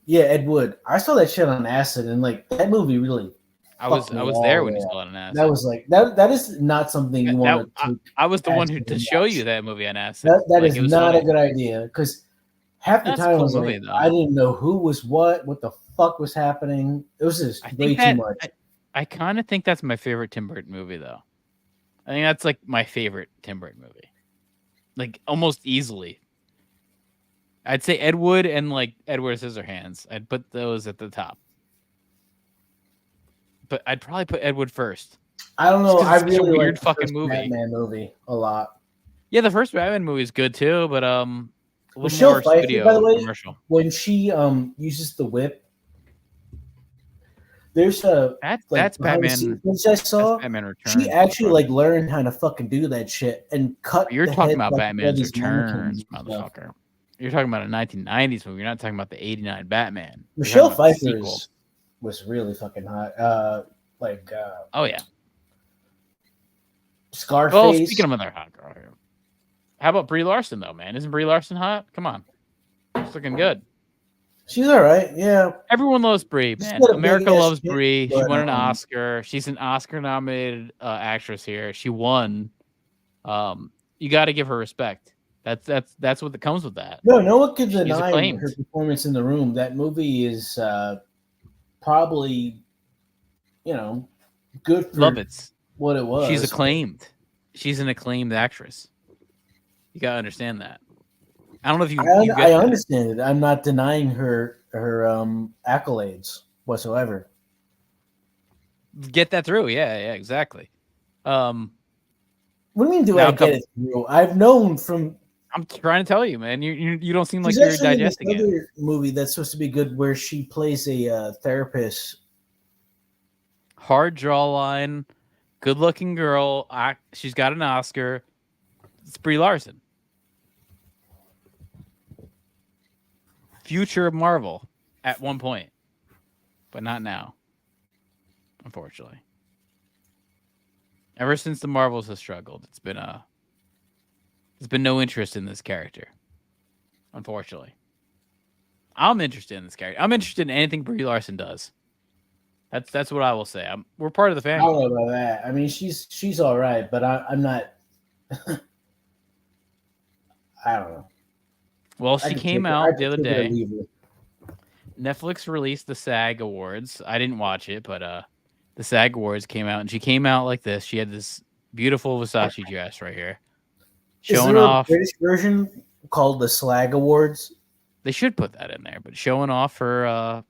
Yeah, Ed Wood. I saw that shit on acid, and like that movie really. I was there when you saw it on acid. That was like that is not something you want to. I was the one who to show you that movie on acid. That is not a good idea because half the time I was like, I didn't know who was what the fuck was happening. It was just way too much. I kind of think that's my favorite Tim Burton movie, though. I think that's like my favorite Tim Burton movie, like almost easily. I'd say Ed Wood and like Edward Scissorhands. I'd put those at the top. But I'd probably put Ed Wood first. I don't know. I really weird like fucking movie. Batman movie a lot. Yeah, the first Batman movie is good too, but a little Michelle more Pfeiffer, studio by the way, commercial. When she uses the whip, there's that's Batman. I saw Batman Returns. She actually like learned how to fucking do that shit and cut. You're talking about Batman's Returns, motherfucker. You're talking about a 1990s movie. You're not talking about the '89 Batman. Michelle Pfeiffer was really fucking hot. Oh yeah. Scarface. Well, speaking of another hot girl here, how about Brie Larson though, man? Isn't Brie Larson hot? Come on, she's looking good. She's all right. Yeah. Everyone loves Brie, man. America loves Brie. She won an Oscar. She's an Oscar-nominated actress here. She won. You got to give her respect. That's what comes with that. No one can deny her performance in The Room. That movie is probably, good for what it was. She's acclaimed. She's an acclaimed actress. You gotta understand that. I don't know if you. I understand it. I'm not denying her accolades whatsoever. Get that through, yeah, exactly. What do you mean? Do I get it through? I've known from. I'm trying to tell you, man. You don't seem like you're digesting it. Another movie that's supposed to be good where she plays a therapist. Hard jawline, good-looking girl. She's got an Oscar. It's Brie Larson. Future of Marvel at one point, but not now, unfortunately. Ever since the Marvels have struggled, there's been no interest in this character. Unfortunately, I'm interested in this character. I'm interested in anything Brie Larson does. That's what I will say. We're part of the I family. don't know about that. I mean, she's all right, but I'm not. I don't know. Well, she came out the other day. Netflix released the SAG Awards. I didn't watch it, but the SAG Awards came out, and she came out like this. She had this beautiful Versace dress right here, showing off. Is there a British version called the Slag Awards? They should put that in there, but showing off her,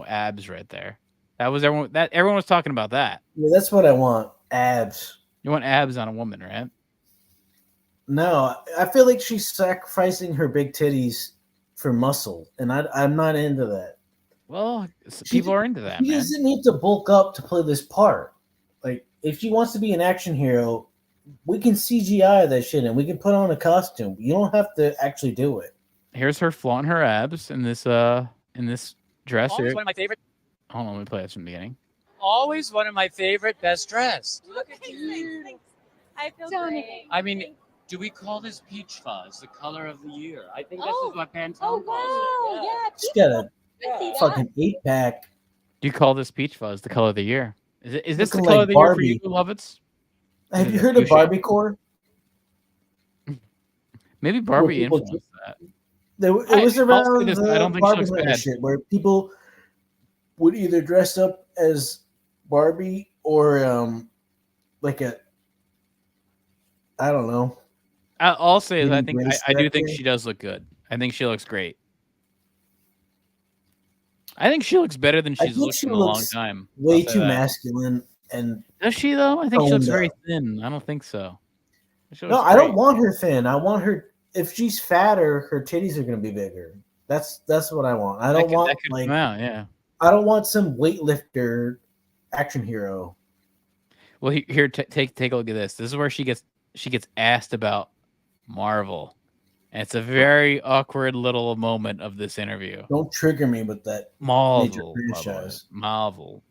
abs right there. That was everyone. That everyone was talking about that. Yeah, that's what I want. Abs. You want abs on a woman, right? No, I feel like she's sacrificing her big titties for muscle, and I'm not into that. Well, people are into that. She doesn't need to bulk up to play this part. Like, if she wants to be an action hero, we can CGI that shit, and we can put on a costume. You don't have to actually do it. Here's her flaunting her abs in this dress. Always one of my favorite. Hold on, let me play this from the beginning. Always one of my favorite best dressed. Look at you. I feel great. I mean, do we call this peach fuzz the color of the year? I think this is what Pantone calls it. Yeah. She's got a fucking 8-pack. Do you call this peach fuzz the color of the year? Is this the Looking color like of the Barbie. year for you, Lovitz? Have you heard of Barbiecore? Maybe Barbie people influenced that. It was around I don't think she looks Barbie bad. shit where people would either dress up as Barbie or like a, I don't know. I'll say is I Maybe think Grace I do think Factory? she does look good. I think she looks great. I think she looks better than I she's think looked she in a long looks time. way I'll say too that. masculine and. Does she though? I think she looks toned very up. thin. I don't think so. She No, looks I don't great. want her thin. I want her. If she's fatter, her titties are going to be bigger. That's what I want. I don't want that could like. come out, yeah. I don't want some weightlifter action hero. Well, here, take a look at this. This is where she gets asked about Marvel, and it's a very awkward little moment of this interview. Don't trigger me with that major Marvel, franchise. Marvel.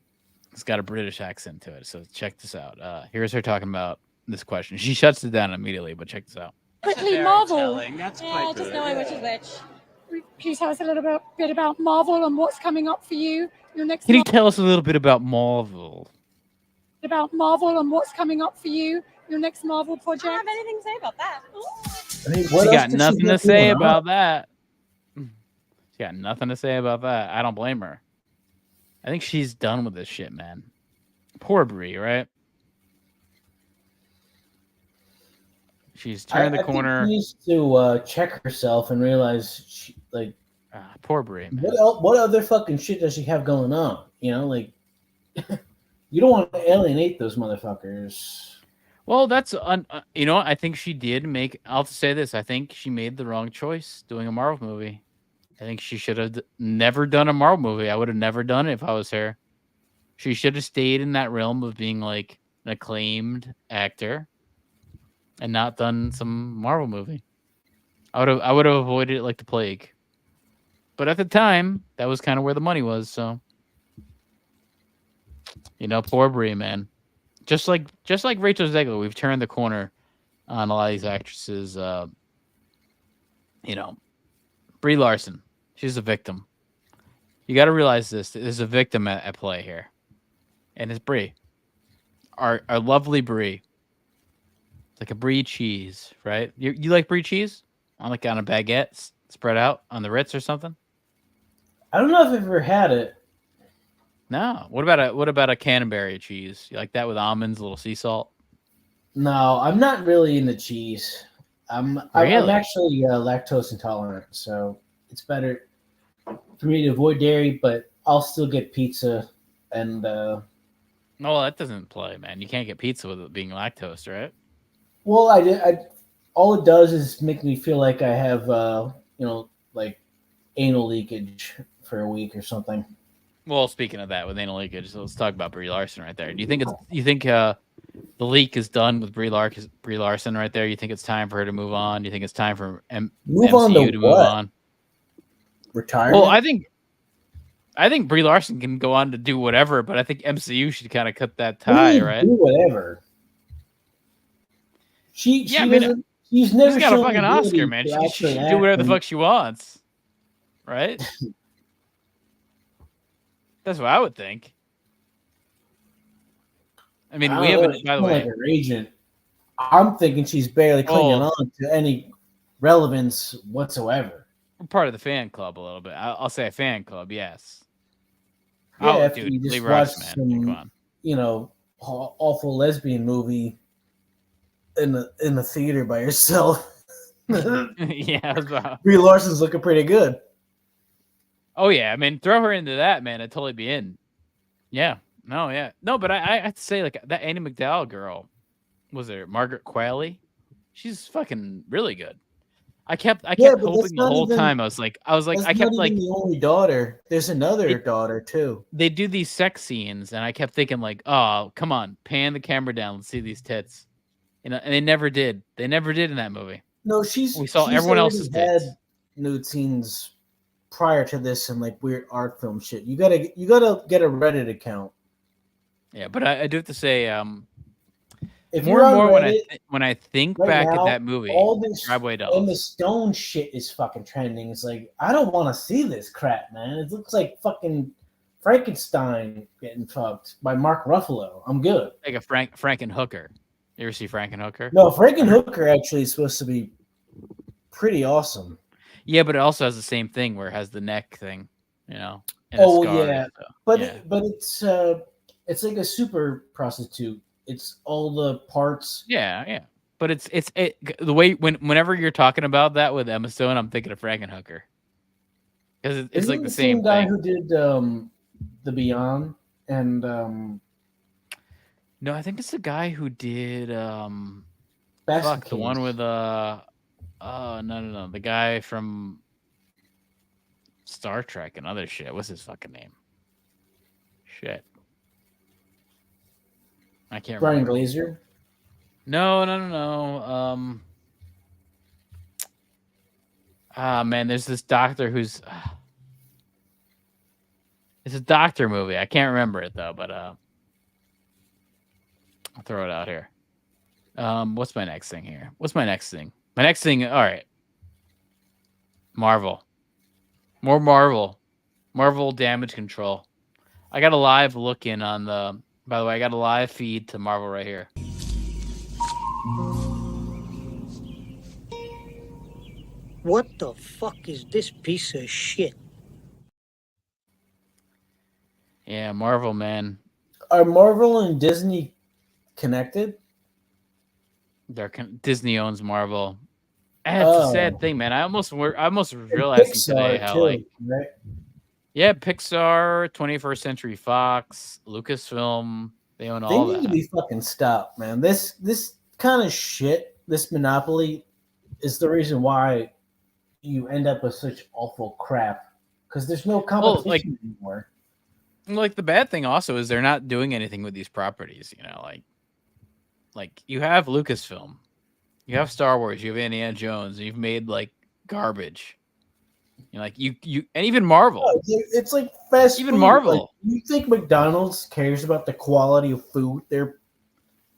It's got a British accent to it, so check this out. Here's her talking about this question. She shuts it down immediately, but check this out. Quickly, Marvel. That's Yeah, quite just good. knowing which is which. Can you tell us a little bit about Marvel and what's coming up for you? Your next Can you tell us a little bit about Marvel? about Marvel and what's coming up for you? Your next Marvel project. I don't have anything to say about that. I mean, She what else got does nothing got to say going on? about that. She got nothing to say about that. I don't blame her. I think she's done with this shit, man. Poor Brie, right? She's turned the corner. I think she needs to check herself and realize, poor Brie. Man. What other fucking shit does she have going on? You know, like you don't want to alienate those motherfuckers. Well, that's I think she did make. I'll say this: I think she made the wrong choice doing a Marvel movie. I think she should have never done a Marvel movie. I would have never done it if I was her. She should have stayed in that realm of being like an acclaimed actor, and not done some Marvel movie. I would have avoided it like the plague. But at the time, that was kind of where the money was. So, poor Brie, man. Just like Rachel Zegler, we've turned the corner on a lot of these actresses. Brie Larson, she's a victim. You got to realize this. There's a victim at play here, and it's Brie. Our lovely Brie. It's like a Brie cheese, right? You like Brie cheese? On a baguette spread out on the Ritz or something? I don't know if I've ever had it. No. What about a Canterbury cheese? You like that with almonds, a little sea salt? No, I'm not really into cheese. I'm actually lactose intolerant, so it's better for me to avoid dairy. But I'll still get pizza and. No, that doesn't play, man. You can't get pizza with it being lactose, right? Well, I all it does is make me feel like I have like anal leakage for a week or something. Well, speaking of that, with anal leakage, so let's talk about Brie Larson right there. Do you think the leak is done with Brie Larson right there? You think it's time for her to move on? Do you think it's time for MCU to move on? Retirement? Well, I think Brie Larson can go on to do whatever, but I think MCU should kind of cut that tie, right? Do whatever. She doesn't. She's never she's got a shown fucking ability Oscar, man. to She actually can do whatever the act fuck she wants, right? That's what I would think. I mean, we haven't. By the way, like her agent. I'm thinking she's barely clinging on to any relevance whatsoever. We're part of the fan club a little bit. I'll say a fan club, yes. Yeah, oh, after dude, you just Brie watch Larson, man. Come on. You know, awful lesbian movie in the theater by yourself. Yeah, Brie Larson's looking pretty good. Oh yeah, I mean, throw her into that, man. I'd totally be in. Yeah, no, but I have to say, like that Annie McDowell girl, was there Margaret Qualley? She's fucking really good. I kept hoping the whole time. I was like, I kept like the only daughter. There's another daughter too. They do these sex scenes, and I kept thinking like, oh, come on, pan the camera down, let's see these tits. You know, and they never did. They never did in that movie. No, we saw everyone else's tits. Had nude scenes prior to this and like weird art film shit. You gotta get a Reddit account. Yeah, but I do have to say, if more and more when I think back at that movie, all this Driveway Dolls, and the Stone shit is fucking trending. It's like I don't want to see this crap, man. It looks like fucking Frankenstein getting fucked by Mark Ruffalo. I'm good. Like a Frankenhooker. You ever see Frankenhooker? No, Frankenhooker actually is supposed to be pretty awesome. Yeah, but it also has the same thing where it has the neck thing, you know. Oh yeah, but it's like a super prostitute. It's all the parts. Yeah. But it's the way whenever you're talking about that with Emma Stone, I'm thinking of Frankenhooker because it's like the same guy thing. Who did the Beyond and no, I think it's the guy who did the one with no, the guy from Star Trek and other shit. What's his fucking name? Shit. I can't Brian remember. Glazer? No. Man, there's this doctor who's it's a doctor movie. I can't remember it though, but I'll throw it out here. What's my next thing here? My next thing, all right. Marvel. More Marvel. Marvel Damage Control. I got a live look in on the By the way, I got a live feed to Marvel right here. What the fuck is this piece of shit? Yeah, Marvel, man. Are Marvel and Disney connected? Disney owns Marvel. It's a sad thing, man. I almost realized today how too, right? Yeah, Pixar, 21st Century Fox, Lucasfilm, they own all that. They need to be fucking stopped, man. This kind of shit, this monopoly, is the reason why you end up with such awful crap. Because there's no competition anymore. Like the bad thing also is they're not doing anything with these properties, you know, like you have Lucasfilm, you have Star Wars, you have Indiana Jones, and you've made like garbage. You know, like you and even Marvel. It's like fast even food. Marvel. Like, you think McDonald's cares about the quality of food they're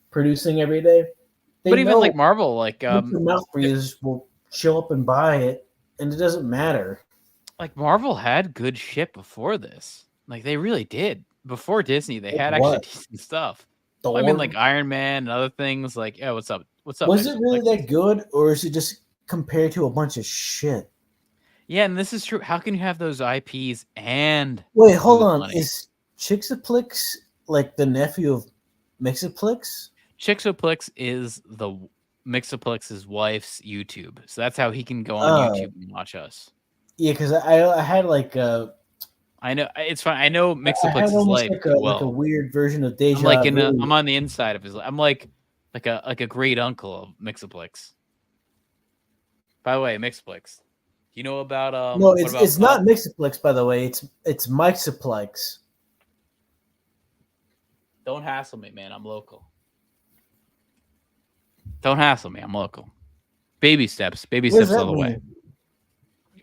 producing every day? But even like Marvel, like mouth breathers will show up and buy it, and it doesn't matter. Like Marvel had good shit before this. Like they really did. Before Disney, they had actually decent stuff. Thor? I mean, like Iron Man and other things. Like, yeah, what's up? What's up? Was it really that good, or is it just compared to a bunch of shit? Yeah, and this is true. How can you have those IPs and wait? Hold on. Money? Is Chixaplex like the nephew of Mixaplex? Chixaplex is the Mixaplex's wife's YouTube, so that's how he can go on YouTube and watch us. Yeah, because I had like I know it's fine. I know Mixaplex's life like a weird version of Deja Vu. I'm on the inside of his life. I'm like a great uncle of Mixaplex. By the way, Mixaplex. Do you know about No, it's not Mixaplex, by the way. It's Mixaplex. Don't hassle me, man. I'm local. Don't hassle me. I'm local. Baby steps. Baby steps all the way.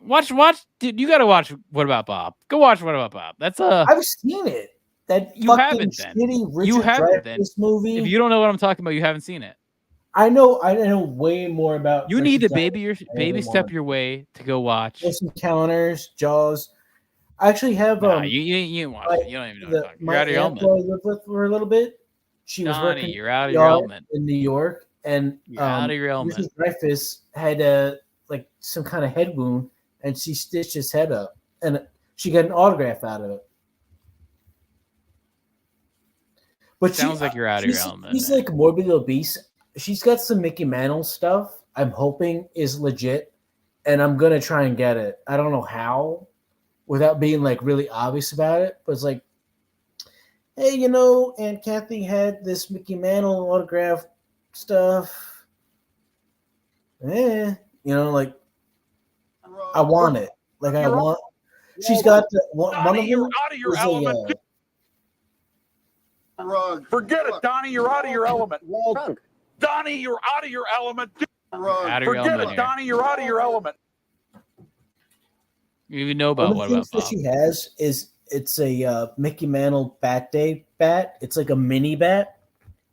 Watch, dude. You gotta watch. What About Bob? Go watch What About Bob. That's I've seen it. That you haven't then. Shitty Richard you haven't then. Movie. If you don't know what I'm talking about, you haven't seen it. I know way more about. You need to Frankenstein baby step your way to go watch. Close Encounters, Jaws. I actually have Nah, you watch it. You don't even know what I'm talking. You're out of your aunt element. who I lived with for a little bit. She was Donnie, working you're out of your element. in New York, and You're out of your element. Mrs. Dreyfus had like some kind of head wound, and she stitched his head up, and she got an autograph out of it. But sounds like you're out of your element. She's like morbidly obese. She's got some Mickey Mantle stuff. I'm hoping is legit, and I'm gonna try and get it. I don't know how, without being like really obvious about it. But it's like, hey, Aunt Kathy had this Mickey Mantle autograph stuff. Like I want it. Like I want. She's got one of them. You're out of your element. Forget it, Donnie. You're out of your element. Donnie, you're out of your element. Forget it, Donnie. You're out of your element. You even know about one of the things that she has is it's a Mickey Mantle Bat Day bat. It's like a mini bat,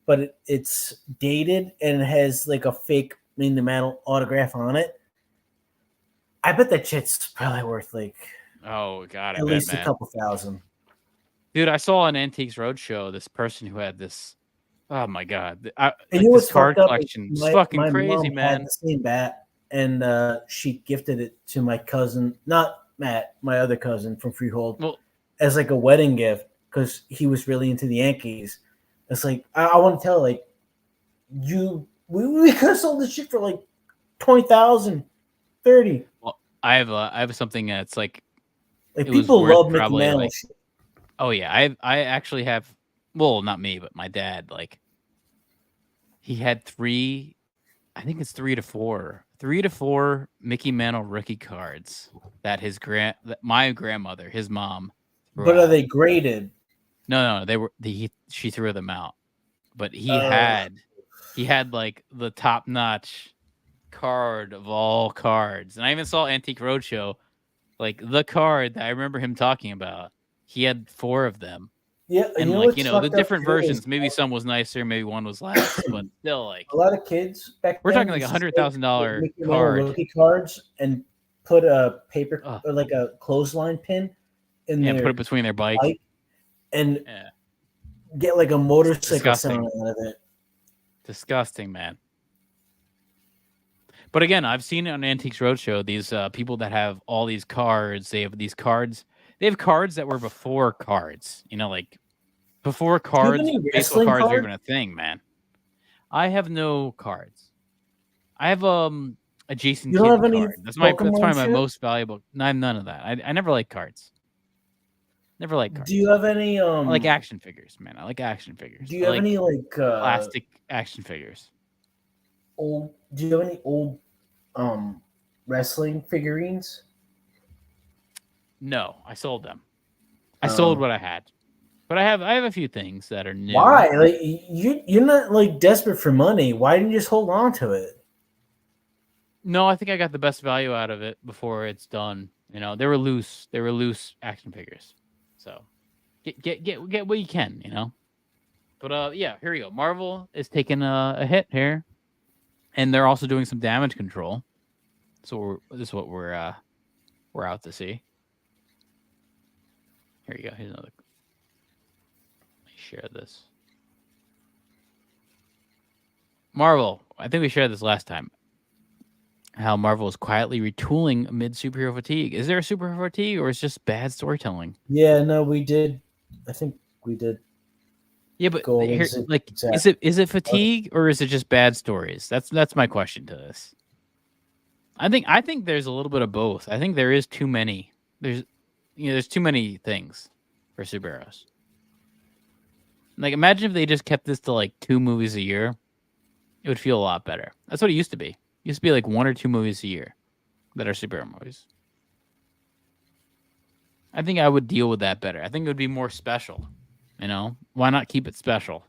but it's dated and it has like a fake Mickey Mantle autograph on it. I bet that shit's probably worth like at least man. a couple thousand. Dude, I saw on Antiques Roadshow this person who had this. Oh my god! This card collection is fucking crazy, mom man. Had the same bat, and she gifted it to my cousin, not Matt, my other cousin from Freehold, as like a wedding gift because he was really into the Yankees. It's like I want to tell her, like we could have sold this shit for like 20,000, 30. Well, I have something that's like people love Mickey Mantle. Like, oh yeah, I actually have. Well, not me, but my dad. Like, he had 3. I think it's 3 to 4 Mickey Mantle rookie cards that my grandmother, his mom. But are they graded? No, they were. She threw them out. But he had like the top notch card of all cards, and I even saw Antique Roadshow, like the card that I remember him talking about. He had 4 of them. Yeah, and the different versions. Maybe some was nicer, maybe one was less, but still, like a lot of kids back. We're talking like $100,000 card rookie cards, and put a paper or like a clothesline pin in there, put it between their bike, and get like a motorcycle sound out of it. Disgusting, man. But again, I've seen it on Antiques Roadshow. These people that have all these cards, they have these cards. They have cards that were before cards, like before cards, baseball cards were even a thing, man. I have no cards. I have a Jason Kidd card. That's probably my most valuable. I have none of that. I never like cards. Never like cards. Do you have any? I like action figures, man. I like action figures. Do you have any like plastic action figures? Do you have any old wrestling figurines? No, I sold them. I sold what I had, but I have a few things that are new. Why? Like you're not like desperate for money. Why didn't you just hold on to it? No, I think I got the best value out of it before it's done. They were loose. They were loose action figures. So get what you can. But yeah, here we go. Marvel is taking a hit here, and they're also doing some damage control. So this is what we're out to see. Here you go. Here's another. Let me share this. Marvel. I think we shared this last time. How Marvel is quietly retooling amid superhero fatigue. Is there a superhero fatigue, or is it just bad storytelling? Yeah, no, we did. I think we did. Yeah, but is it fatigue, or is it just bad stories? That's my question to this. I think there's a little bit of both. I think there is too many. There's too many things for superheroes. Like, imagine if they just kept this to like 2 movies a year. It would feel a lot better. That's what it used to be. It used to be like 1 or 2 movies a year that are superhero movies. I think I would deal with that better. I think it would be more special. Why not keep it special?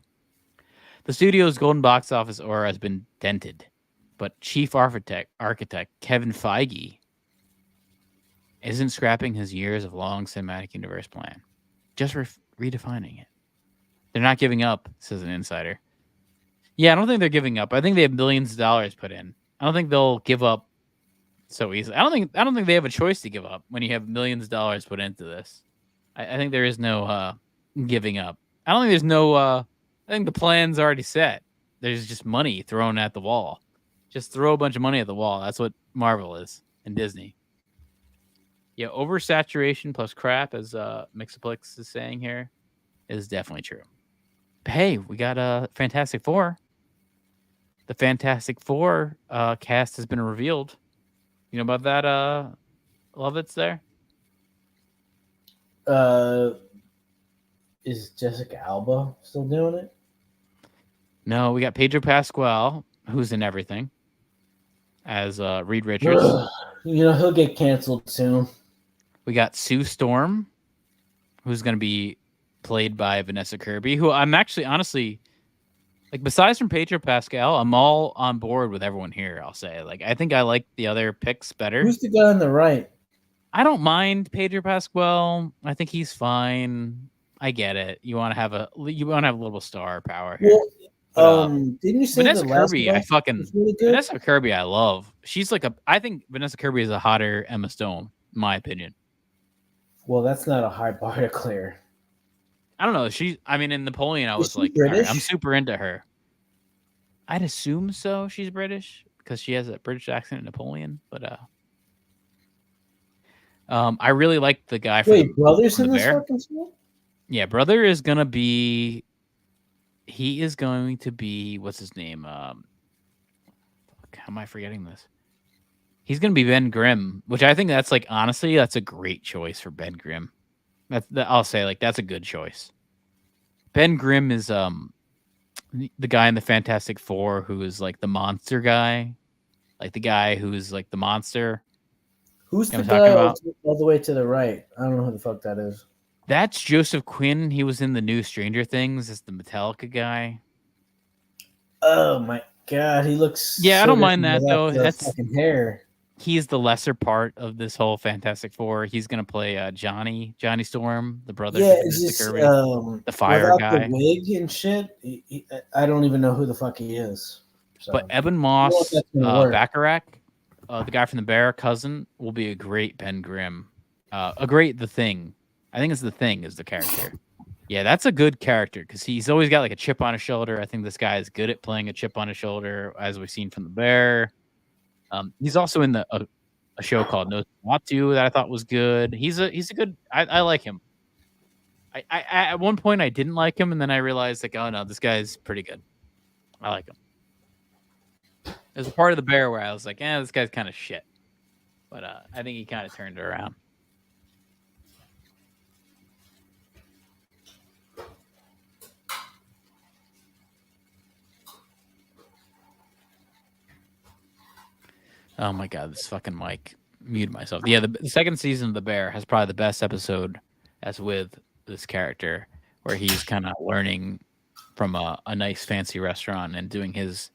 The studio's golden box office aura has been dented, but chief architect Kevin Feige isn't scrapping his years of long cinematic universe plan, just redefining it. They're not giving up, says an insider. Yeah, I don't think they're giving up. I think they have millions of dollars put in. I don't think they'll give up so easily. I don't think they have a choice to give up when you have millions of dollars put into this. I think there is no giving up. I don't think there's no I think the plan's already set. There's just money thrown at the wall. Just throw a bunch of money at the wall. That's what Marvel is and Disney. Yeah, oversaturation plus crap, as Mixaplex is saying here, is definitely true. But hey, we got a Fantastic Four. The Fantastic Four cast has been revealed. You know about that, Lovitz there? Is Jessica Alba still doing it? No, we got Pedro Pascal, who's in everything, as Reed Richards. He'll get canceled soon. We got Sue Storm, who's going to be played by Vanessa Kirby, who I'm actually, honestly, like, besides from Pedro Pascal, I'm all on board with everyone here, I'll say. Like, I think I like the other picks better. Who's the guy on the right? I don't mind Pedro Pascal. I think he's fine. I get it. You want to have a little star power here. Well, didn't you say Vanessa the last Kirby? one was really good? Vanessa Kirby, I love. She's like I think Vanessa Kirby is a hotter Emma Stone, in my opinion. Well, that's not a high bar to clear. I don't know. In Napoleon, I was like, British? right, I'm super into her. I'd assume so. She's British because she has a British accent in Napoleon. But I really like the guy from Brother's from in the this Bear. fucking show? Yeah, Brother is gonna be. He is going to be, what's his name? How am I forgetting this? He's going to be Ben Grimm, which I think that's honestly, that's a great choice for Ben Grimm. I'll say that's a good choice. Ben Grimm is the guy in the Fantastic Four who is like the monster guy, like the guy who's like the monster. Who's the guy all the way to the right? I don't know who the fuck that is. That's Joseph Quinn. He was in the new Stranger Things as the Metallica guy. Oh my god, he looks. Yeah, I don't mind that though. That's fucking hair. He's the lesser part of this whole Fantastic Four. He's gonna play Johnny Storm, the brother. Yeah, it's just the fire guy. The wig and shit. I don't even know who the fuck he is. So. But Eben Moss, Bacharach, the guy from the Bear, cousin, will be a great Ben Grimm. The Thing. I think it's The Thing is the character. Yeah, that's a good character because he's always got like a chip on his shoulder. I think this guy is good at playing a chip on his shoulder, as we've seen from the Bear. He's also in a show called Nosferatu that I thought was good. He's a good. I like him. I at one point I didn't like him, and then I realized oh no, this guy's pretty good. I like him. There's a part of the Bear where I was like, this guy's kind of shit, but I think he kind of turned it around. Oh my god, this fucking mic. Muted myself. Yeah, the second season of The Bear has probably the best episode as with this character, where he's kind of learning from a nice fancy restaurant and doing his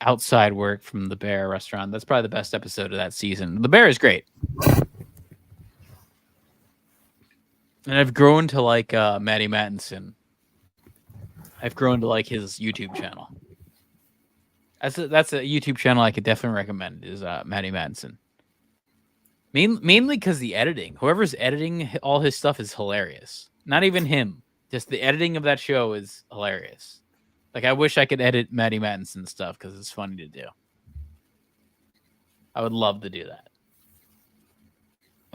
outside work from the Bear restaurant. That's probably the best episode of that season. The Bear is great. And I've grown to like Matty Mattinson. I've grown to like his YouTube channel. That's a YouTube channel I could definitely recommend is Matty Mattinson. Mainly because the editing. Whoever's editing all his stuff is hilarious. Not even him. Just the editing of that show is hilarious. Like, I wish I could edit Matty Mattinson stuff because it's funny to do. I would love to do that.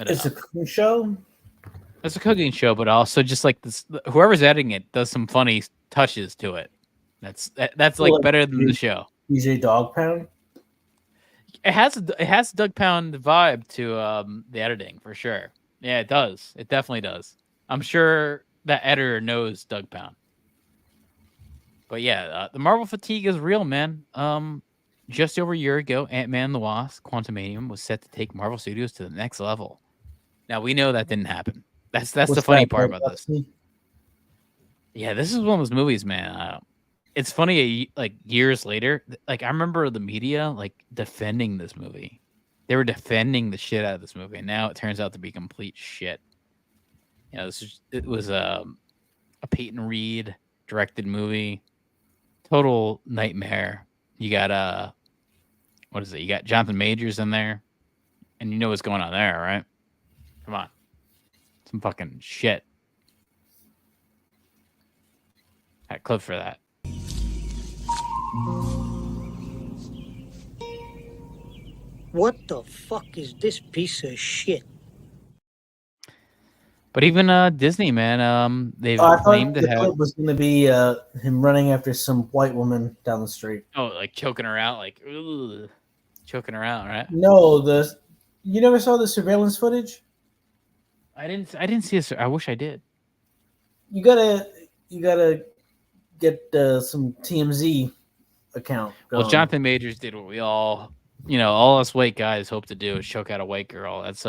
It's a cooking show? It's a cooking show, but also just like this. Whoever's editing it does some funny touches to it. That's like better than the show. DJ Dog Pound? It has Doug Pound vibe to the editing for sure. Yeah, it does. It definitely does. I'm sure that editor knows Doug Pound. But yeah, the Marvel fatigue is real, man. Just over a year ago, Ant-Man and the Wasp: Quantumanium was set to take Marvel Studios to the next level. Now we know that didn't happen. That's the funny part about this. Yeah, this is one of those movies, man. It's funny, like years later, like I remember the media like defending this movie. They were defending the shit out of this movie, and now it turns out to be complete shit. You know, it was a Peyton Reed directed movie. total nightmare. You got what is it? You got Jonathan Majors in there, and you know what's going on there, right? Come on, some fucking shit. Got a clip for that. What the fuck is this piece of shit? But even Disney, man, they've I thought claimed the to have. clip was going to be him running after some white woman down the street. Oh, like choking her out, like ugh, choking her out, right? No, you never saw the surveillance footage? I didn't see it. I wish I did. You gotta get some TMZ account going. Well, Jonathan Majors did what we all us white guys hope to do is choke out a white girl. That's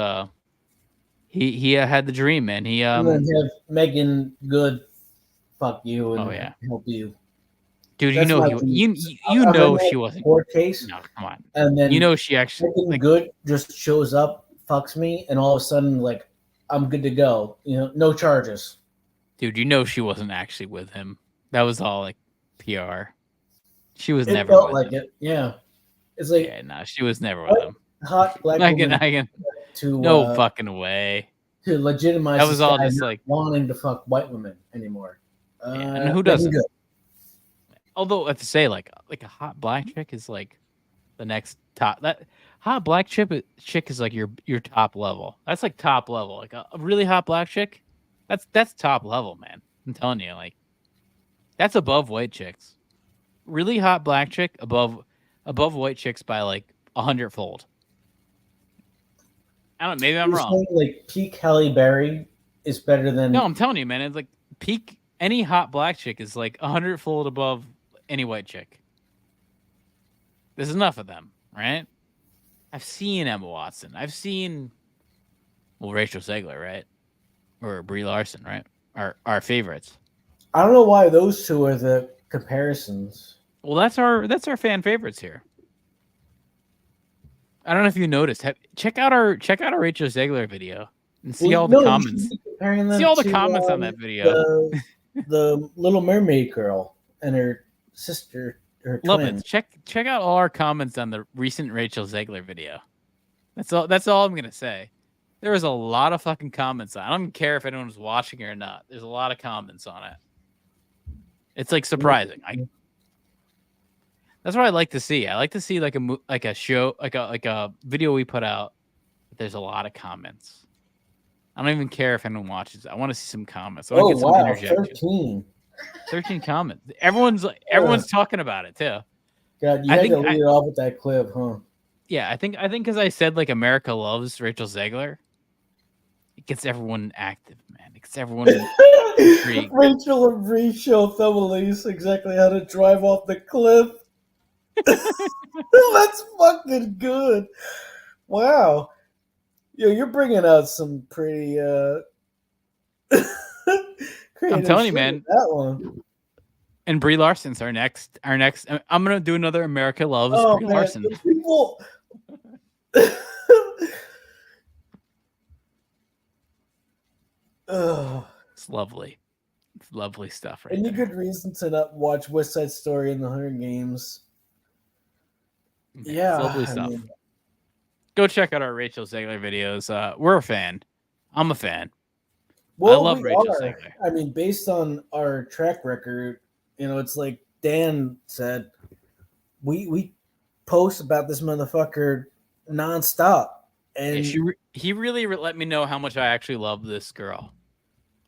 he had the dream, man. He and then have Megan Good fuck you and yeah. help you. Dude, That's you know she wasn't court case. No, come on. And then she actually Megan Good just shows up, fucks me, and all of a sudden like I'm good to go. No charges. Dude, she wasn't actually with him. That was all like PR. She was It never felt with like him. it. Yeah. It's like she was never with him. Hot black woman no fucking way. To legitimize that was all just not like wanting to fuck white women anymore. And who doesn't? Although I have to say, like a hot black chick is like the next top. That hot black chick is like your top level. That's like top level. Like a really hot black chick, that's top level, man. I'm telling you, like that's above white chicks. Really hot black chick above white chicks by like 100-fold. I don't know. Maybe I'm wrong. Saying, like peak Halle Berry is better than. No, I'm telling you, man. It's like peak. Any hot black chick is like 100-fold above any white chick. There's enough of them, right? I've seen Emma Watson. I've seen, Rachel Zegler, right? Or Brie Larson, right? Our favorites. I don't know why those two are the comparisons. Well, that's our fan favorites here. I don't know if you noticed. Check out our Rachel Zegler video and see all the comments. See all the comments on that video. The Little Mermaid girl and her sister, her twin. Check out all our comments on the recent Rachel Zegler video. That's all I'm gonna say. There was a lot of fucking comments on it. I don't care if anyone was watching it or not. There's a lot of comments on it. It's like surprising. That's what I like to see. I like to see like a show, like a video we put out. There's a lot of comments. I don't even care if anyone watches it. I want to see some comments. I want to get some interjection. 13 comments. Everyone's talking about it too. God, you had to lead it off with that clip, huh? Yeah, I think because I said like America loves Rachel Zegler, it gets everyone active, man. It gets everyone intrigued. Rachel and Brie show Elise exactly how to drive off the cliff. That's fucking good. Wow. You're bringing out some pretty I'm telling you, man. That one. And Brie Larson's our next. I'm gonna do another America Loves Brie Larson. People. It's lovely. It's lovely stuff, right? Any there. good reason to not watch West Side Story and The Hunger Games? Yeah, lovely stuff. Go check out our Rachel Zegler videos. We're a fan. I'm a fan. Well, I love Rachel Zegler. I mean, based on our track record, it's like Dan said, we post about this motherfucker nonstop, and he really let me know how much I actually love this girl.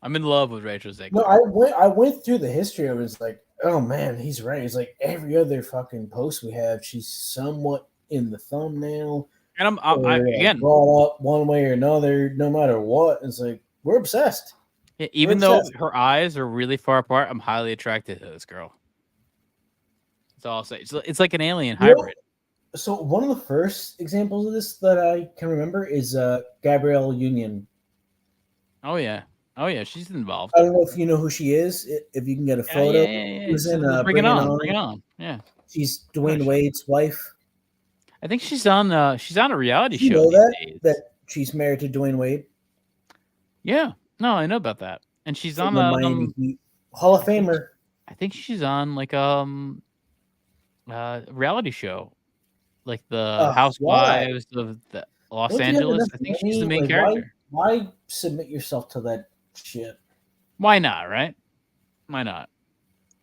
I'm in love with Rachel Zegler. No, I went through the history of it. It's like, oh man, he's right. It's like every other fucking post we have, she's somewhat in the thumbnail. And I'm again brought up one way or another, no matter what. It's like we're obsessed. Yeah, even though her eyes are really far apart, I'm highly attracted to this girl. That's all I'll say. It's like an alien hybrid. So one of the first examples of this that I can remember is Gabrielle Union. Oh yeah, she's involved. I don't know if you know who she is. If you can get a photo, Who's in Bring It On. Yeah, she's Dwayne Wade's wife. I think she's on a reality show. You know that she's married to Dwayne Wade. Yeah, no, I know about that. And she's on the Miami Heat. Hall of Famer. I think she's on like reality show, like the Housewives of the Los Angeles. I think she's the main character. Why submit yourself to that shit? Why not? Right? Why not?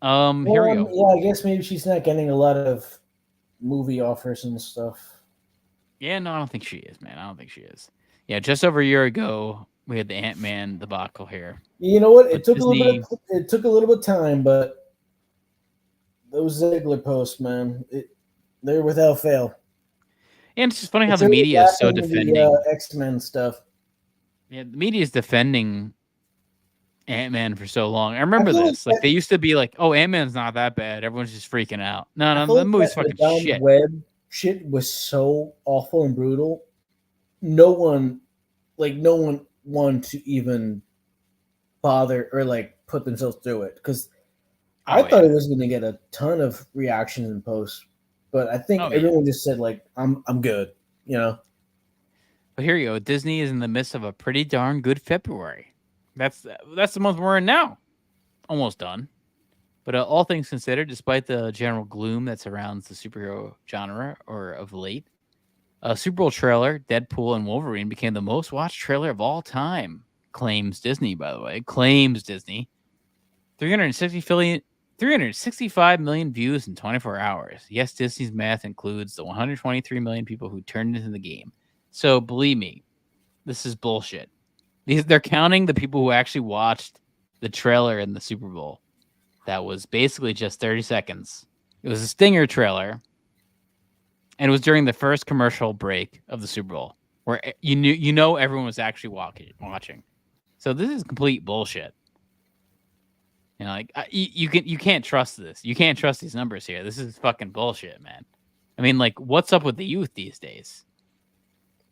Well, here we go. Yeah, I guess maybe she's not getting a lot of movie offers and stuff. Yeah, no, I don't think she is, man. I don't think she is. Yeah, just over a year ago, we had the Ant-Man debacle here. You know what? It took a little bit of time, but those Ziegler posts, man, they're without fail. And it's just funny how the media is so defending X-Men stuff. Yeah, the media is defending Ant-Man for so long. I remember this. Like they used to be like, "Oh, Ant-Man's not that bad. Everyone's just freaking out." No, the movie's fucking shit. Web shit was so awful and brutal. No one wanted to even bother or like put themselves through it because I thought it was going to get a ton of reactions and posts, but I think everyone just said like, "I'm good," you know. But here you go. Disney is in the midst of a pretty darn good February. That's the month we're in now. Almost done. But all things considered, despite the general gloom that surrounds the superhero genre or of late, a Super Bowl trailer, Deadpool and Wolverine, became the most watched trailer of all time. Claims Disney, by the way. Claims Disney. 365 million views in 24 hours. Yes, Disney's math includes the 123 million people who turned into the game. So believe me, this is bullshit. They're counting the people who actually watched the trailer in the Super Bowl. That was basically just 30 seconds. It was a stinger trailer. And it was during the first commercial break of the Super Bowl where you know everyone was actually watching. So this is complete bullshit. You know, like you can't trust this. You can't trust these numbers here. This is fucking bullshit, man. I mean, like, what's up with the youth these days?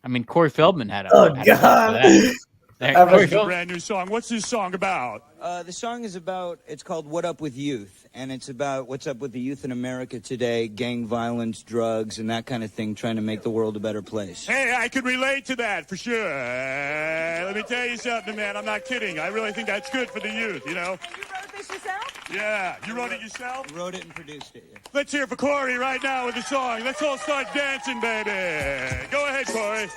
I mean, Corey Feldman had a God. That's a brand new song. What's this song about? The song is about, it's called What Up With Youth, and it's about what's up with the youth in America today, gang violence, drugs, and that kind of thing, trying to make the world a better place. Hey, I can relate to that for sure. Let me tell you something, man. I'm not kidding. I really think that's good for the youth, you know? You wrote this yourself? Yeah. You wrote it yourself? I wrote it and produced it, yeah. Let's hear for Corey right now with the song. Let's all start dancing, baby. Go ahead, Corey.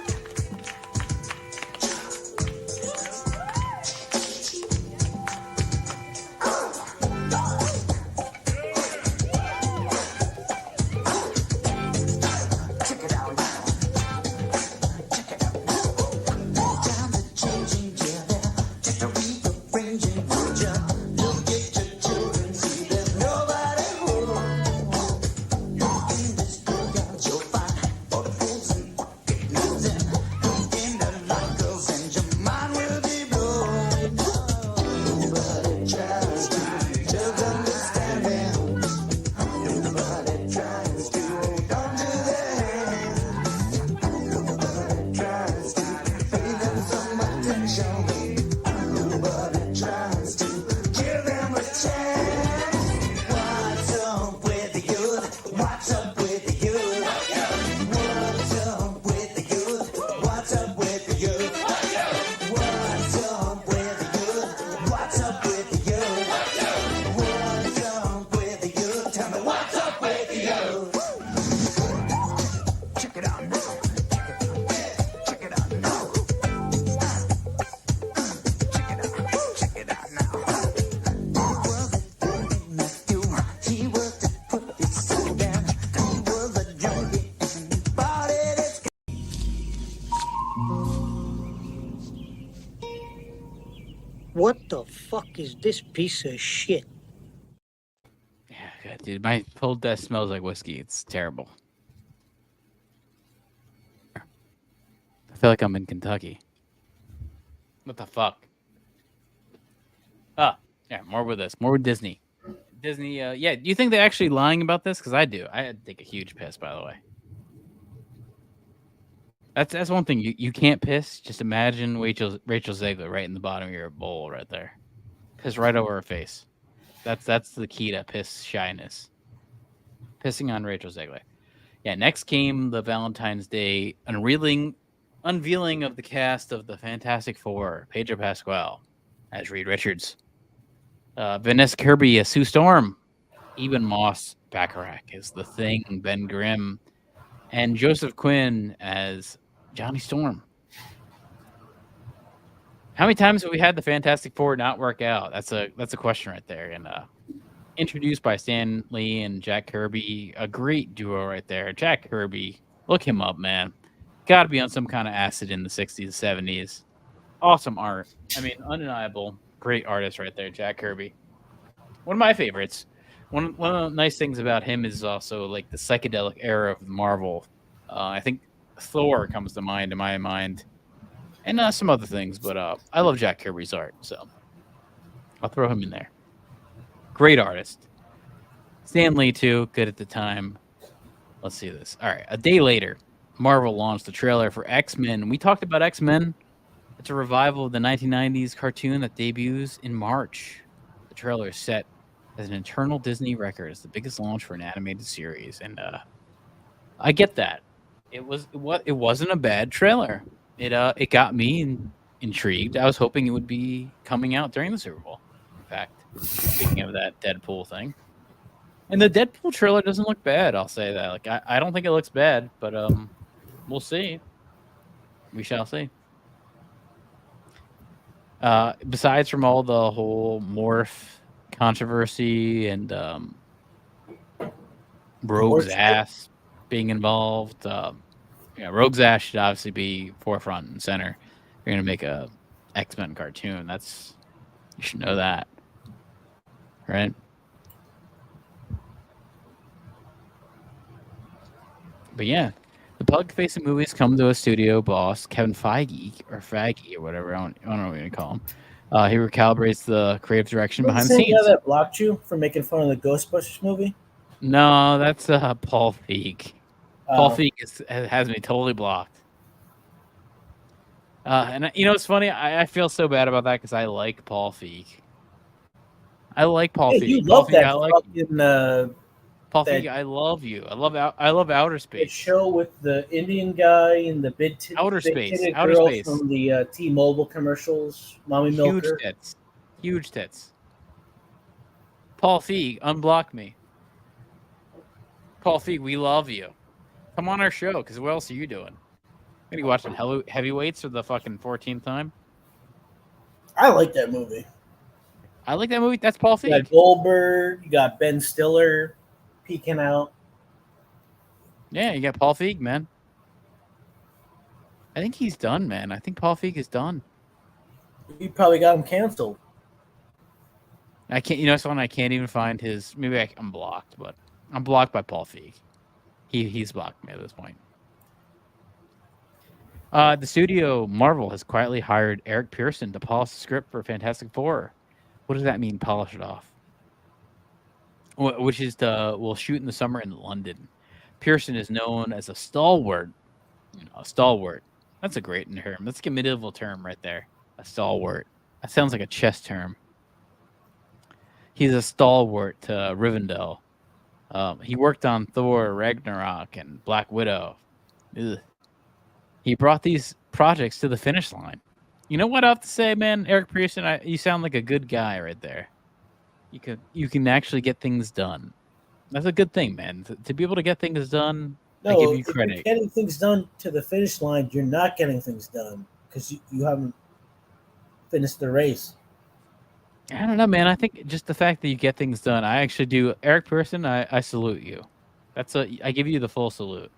What the fuck is this piece of shit? Yeah, God, dude, my whole desk smells like whiskey. It's terrible. I feel like I'm in Kentucky. What the fuck? Yeah, more with this. More with Disney. Disney, yeah, do you think they're actually lying about this? Because I do. I had to take a huge piss, by the way. That's one thing. You can't piss. Just imagine Rachel Ziegler right in the bottom of your bowl right there. Piss right over her face. That's the key to piss shyness. Pissing on Rachel Ziegler. Yeah, next came the Valentine's Day unveiling of the cast of the Fantastic Four, Pedro Pascal as Reed Richards. Vanessa Kirby as Sue Storm. Eben Moss, Bacharach is The Thing, Ben Grimm, and Joseph Quinn as Johnny Storm. How many times have we had the Fantastic Four not work out? That's a question right there. And introduced by Stan Lee and Jack Kirby, a great duo right there. Jack Kirby, look him up, man. Got to be on some kind of acid in the 60s, 70s. Awesome art. I mean, undeniable. Great artist right there, Jack Kirby. One of my favorites. One of the nice things about him is also like the psychedelic era of Marvel. I think Thor comes to mind in my mind, and some other things. But I love Jack Kirby's art, so I'll throw him in there. Great artist. Stan Lee too, good at the time. Let's see this. All right, a day later, Marvel launched the trailer for X-Men. We talked about X-Men. It's a revival of the 1990s cartoon that debuts in March. The trailer is set as an internal Disney record. It's the biggest launch for an animated series, and I get that. It wasn't a bad trailer. It got me intrigued. I was hoping it would be coming out during the Super Bowl. In fact, speaking of that Deadpool thing, and the Deadpool trailer doesn't look bad. I'll say that. Like I don't think it looks bad, but we'll see. We shall see. Besides from all the whole morph controversy and Rogue's ass being involved, Rogue's ass should obviously be forefront and center. You're gonna make a X-Men cartoon. You should know that, right? But yeah, the pug-facing movies come to a studio boss, Kevin Feige, or Faggy, or whatever. I don't know what you call him. He recalibrates the creative direction behind the scenes. Guy that blocked you for making fun of the Ghostbusters movie? No, that's Paul Feig. Paul Feig has me totally blocked. And it's funny. I feel so bad about that because I like Paul Feig. I like Paul Feig. You love that Paul Feig, I love you. I love Outer Space. The show with the Indian guy and the Outer Space from the T-Mobile commercials. Mommy Milker. Huge tits. Paul Feig, unblock me. Paul Feig, we love you. Come on our show, because what else are you doing? Are you watching Heavyweights for the fucking 14th time? I like that movie. That's Paul Feig. You got Goldberg. You got Ben Stiller peeking out. Yeah, you got Paul Feig, man. I think he's done, man. I think Paul Feig is done. You probably got him canceled. I can't. You know, someone I can't even find his. Maybe I'm blocked, but I'm blocked by Paul Feig. He's blocked me at this point. The studio Marvel has quietly hired Eric Pearson to polish the script for Fantastic Four. What does that mean? Polish it off. Which is we'll shoot in the summer in London. Pearson is known as a stalwart. A stalwart. That's a great term. That's like a medieval term right there. A stalwart. That sounds like a chess term. He's a stalwart to Rivendell. He worked on Thor, Ragnarok, and Black Widow. Ugh. He brought these projects to the finish line. You know what I have to say, man? Eric Pearson, you sound like a good guy right there. You can actually get things done. That's a good thing, man. To be able to get things done, I give you credit. If you're getting things done to the finish line, you're not getting things done because you haven't finished the race. I don't know, man. I think just the fact that you get things done, I actually do. Eric Pearson, I salute you. I give you the full salute.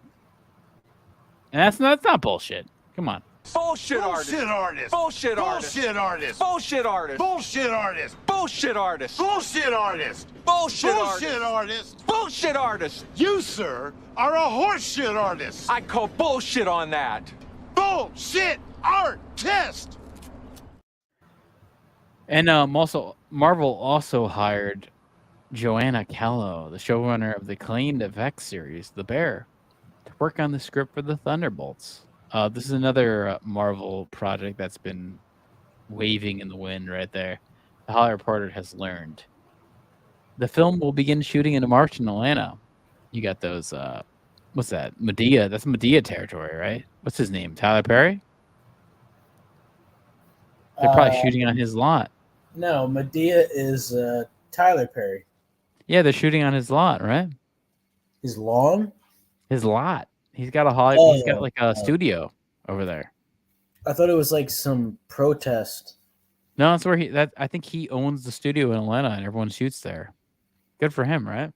And that's not bullshit. Come on. Bullshit artist. Bullshit artist. Bullshit artist. Bullshit artist. Bullshit artist. Bullshit artist. Bullshit artist. Bullshit artist. Bullshit artist. Bullshit artist. You, sir, are a horseshit artist. I call bullshit on that. Bullshit artist. And Marvel also hired Joanna Callow, the showrunner of the acclaimed FX series, The Bear, to work on the script for the Thunderbolts. This is another Marvel project that's been waving in the wind right there. The Hollywood Reporter has learned. The film will begin shooting in March in Atlanta. You got those, what's that? Medea. That's Medea territory, right? What's his name? Tyler Perry? They're probably shooting on his lot. No, Medea is Tyler Perry. Yeah, they're shooting on his lot, right? His lawn? His lot. He's got a he's got like a studio over there. I thought it was like some protest. No, that's where I think he owns the studio in Atlanta and everyone shoots there. Good for him, right?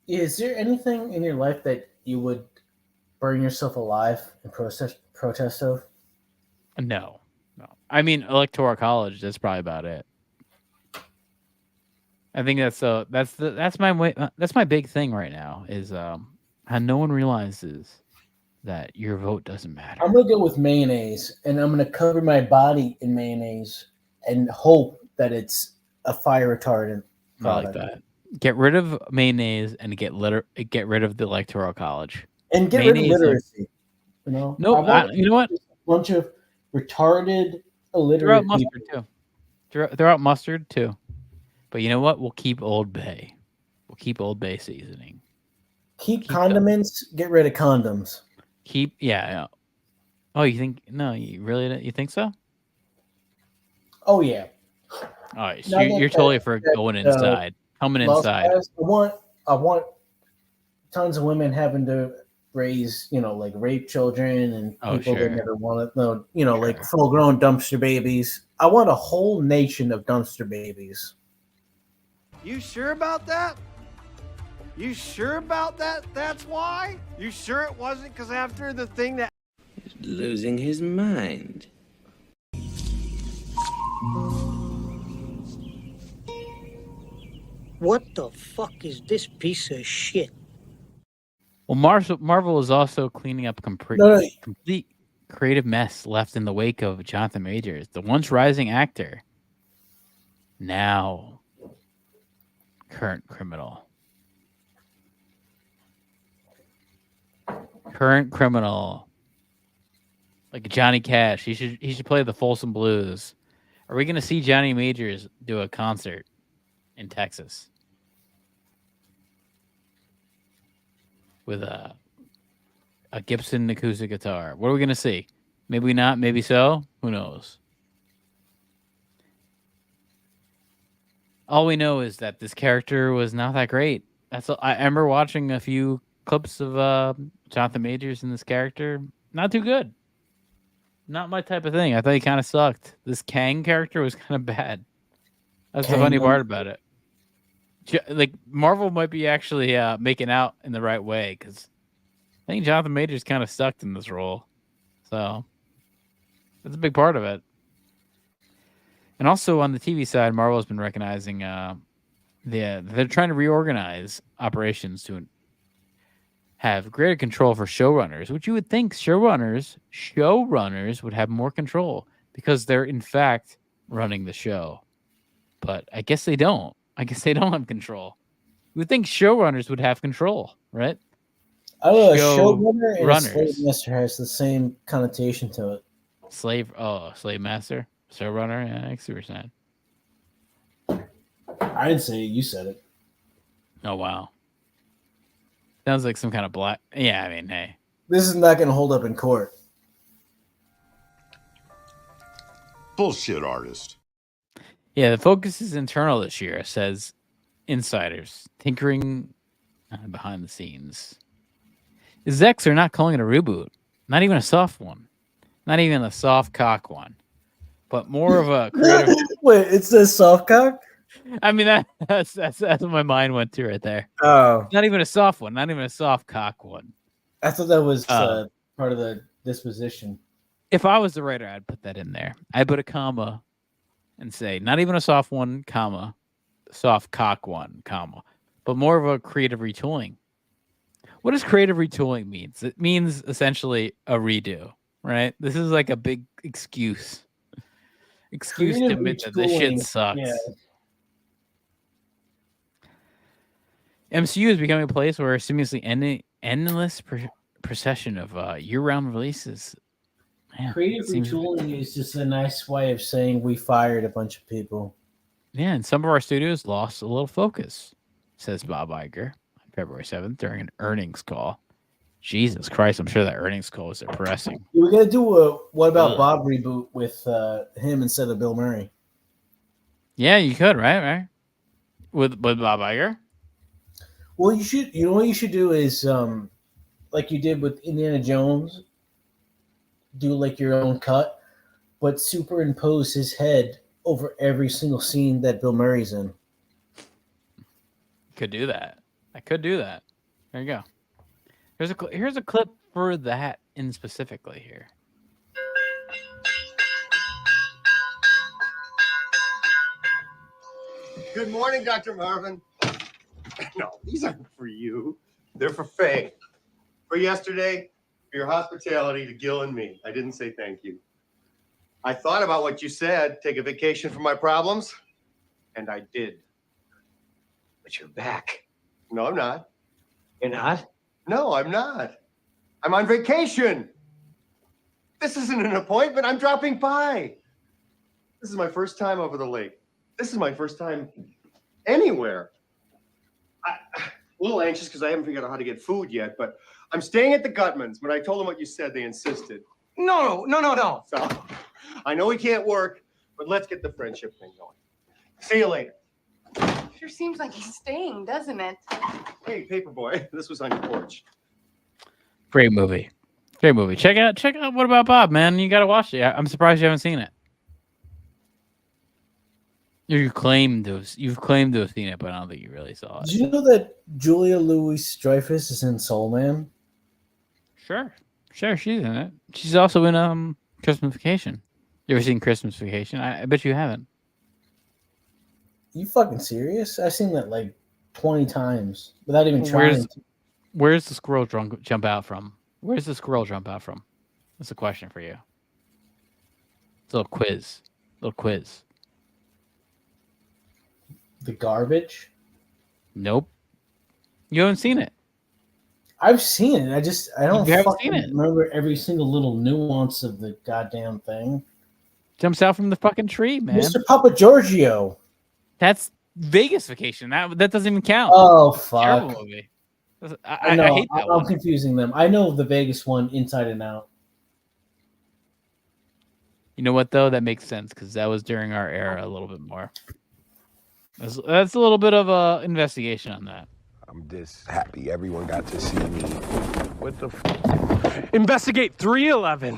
Is there anything in your life that you would burn yourself alive and protest of? No. I mean, Electoral College. That's probably about it. I think that's my big thing right now is how no one realizes that your vote doesn't matter. I'm gonna go with mayonnaise, and I'm gonna cover my body in mayonnaise and hope that it's a fire retardant product. I like that. Get rid of mayonnaise and get rid of the Electoral College and get rid of literacy. You know, you know what? A bunch of retarded illiterate people. Throw out mustard too. But you know what? We'll keep Old Bay. We'll keep Old Bay seasoning. Keep condiments. Get rid of condoms. Yeah. Oh, you think? No, you think so? Oh yeah. All right, so you're totally for going inside, coming inside. I want tons of women having to raise, like rape children and people that never want to, like full-grown dumpster babies. I want a whole nation of dumpster babies. You sure about that? You sure about that? That's why? You sure it wasn't because after the thing that... He's losing his mind. What the fuck is this piece of shit? Well, Marvel is also cleaning up complete creative mess left in the wake of Jonathan Majors, the once rising actor, now current criminal. Current criminal, like Johnny Cash. He should play the Folsom Blues. Are we going to see Johnny Majors do a concert in Texas with a Gibson acoustic guitar? What are we going to see? Maybe not. Maybe so. Who knows? All we know is that this character was not that great. I remember watching a few clips of Jonathan Majors in this character. Not too good. Not my type of thing. I thought he kind of sucked. This Kang character was kind of bad. That's the funny part about it. Like Marvel might be actually making out in the right way because I think Jonathan Majors kind of sucked in this role. So that's a big part of it. And also on the TV side, Marvel has been recognizing they're trying to reorganize operations to have greater control for showrunners, which you would think showrunners would have more control because they're in fact running the show. But I guess they don't. I guess they don't have control. You would think showrunners would have control, right? I don't know, a showrunner and a slave master has the same connotation to it. Slave master? Showrunner? Yeah, I see what you're saying. I didn't say it, you said it. Oh, wow. Sounds like some kind of black... Yeah, I mean, hey. This is not going to hold up in court. Bullshit artist. Yeah, the focus is internal this year, says insiders. Tinkering behind the scenes. Execs are not calling it a reboot. Not even a soft one. Not even a soft cock one. But more of a creative... Wait, it says soft cock? I mean, that's what my mind went to right there. Oh. Not even a soft one. Not even a soft cock one. I thought that was part of the disposition. If I was the writer, I'd put that in there. I'd put a comma and say, not even a soft one, comma, soft cock one, comma, but more of a creative retooling. What does creative retooling mean? It means essentially a redo, right? This is like a big excuse to admit that this shit sucks. Yeah. MCU is becoming a place where a seemingly endless procession of year-round releases. Man, creative retooling is just a nice way of saying we fired a bunch of people. Yeah, and some of our studios lost a little focus, says Bob Iger on February 7th during an earnings call. Jesus Christ, I'm sure that earnings call is depressing. We got to do a What About Bob reboot with him instead of Bill Murray. Yeah, you could, right? With Bob Iger. Well, you should. You know what you should do is, like you did with Indiana Jones, do like your own cut, but superimpose his head over every single scene that Bill Murray's in. Could do that. I could do that. There you go. Here's a clip for that in specifically here. Good morning, Dr. Marvin. No, these aren't for you. They're for Faye. For yesterday, for your hospitality to Gil and me. I didn't say thank you. I thought about what you said, take a vacation from my problems, and I did. But you're back. No, I'm not. You're not? No, I'm not. I'm on vacation. This isn't an appointment. I'm dropping by. This is my first time over the lake. This is my first time anywhere. I'm a little anxious because I haven't figured out how to get food yet, but I'm staying at the Gutmans. When I told them what you said, they insisted. No. So I know we can't work, but let's get the friendship thing going. See you later. Sure seems like he's staying, doesn't it? Hey, Paperboy, this was on your porch. Great movie. Check out What About Bob, man. You gotta watch it. I'm surprised you haven't seen it. You've claimed to have seen it, but I don't think you really saw it. Did you know that Julia Louis-Dreyfus is in Soul Man? Sure, she's in it. She's also in Christmas Vacation. You ever seen Christmas Vacation? I bet you haven't. You fucking serious? I've seen that like 20 times without even trying. Where's the squirrel jump out from? Where's the squirrel jump out from? That's a question for you. It's a little quiz. The garbage? Nope. You haven't seen it. I've seen it. I don't seen it. Remember every single little nuance of the goddamn thing. Jumps out from the fucking tree, man. Mr. Papa Giorgio. That's Vegas Vacation. That doesn't even count. Oh, fuck. Terrible movie. I hate that one. I'm confusing them. I know the Vegas one inside and out. You know what, though? That makes sense because that was during our era a little bit more. That's a little bit of a investigation on that. I'm just happy everyone got to see me. What the Investigate 311.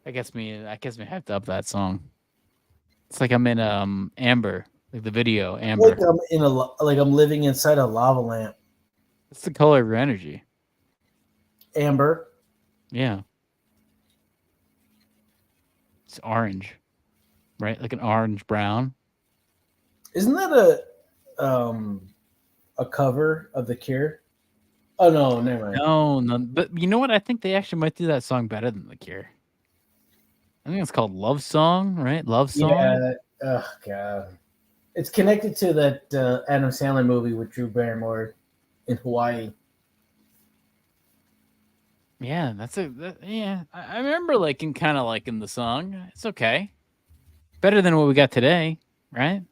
That gets me hyped up, that song. It's like I'm in Amber, like the video Amber. Like I'm living inside a lava lamp. It's the color of your energy. Amber. Yeah. It's orange, right? Like an orange brown. Isn't that a cover of The Cure? Oh no, never mind. No. But you know what? I think they actually might do that song better than The Cure. I think it's called Love Song, right? Love Song. Yeah. Oh god. It's connected to that Adam Sandler movie with Drew Barrymore in Hawaii. Yeah, I remember liking the song. It's okay. Better than what we got today, right?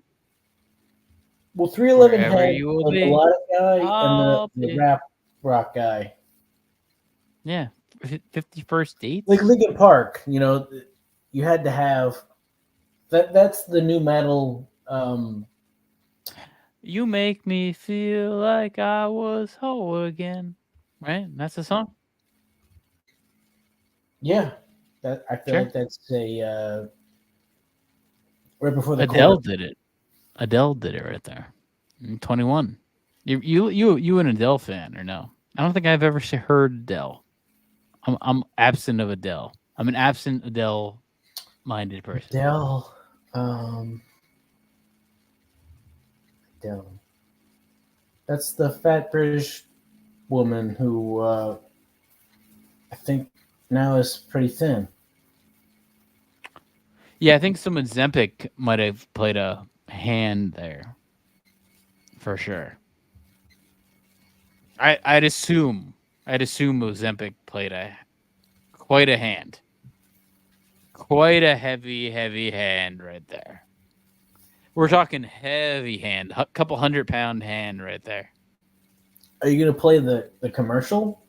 Well, 311 Wherever had you will a be, melodic guy I'll and the be. rap rock guy. Yeah, 51st Dates. Like Linkin Park, you had to have that. That's the new metal. You make me feel like I was whole again, right? That's the song. Yeah, I feel like that's a right before the Adele chorus. did it. Adele did it right there. 21. You an Adele fan or no? I don't think I've ever heard Adele. I'm absent of Adele. I'm an absent Adele-minded person. Adele. Adele. That's the fat British woman who I think now is pretty thin. Yeah, I think some Ozempic might have played a hand there. For sure. I'd assume Ozempic played quite a hand. Quite a heavy hand right there. We're talking heavy hand, a couple 100-pound hand right there. Are you gonna play the commercial?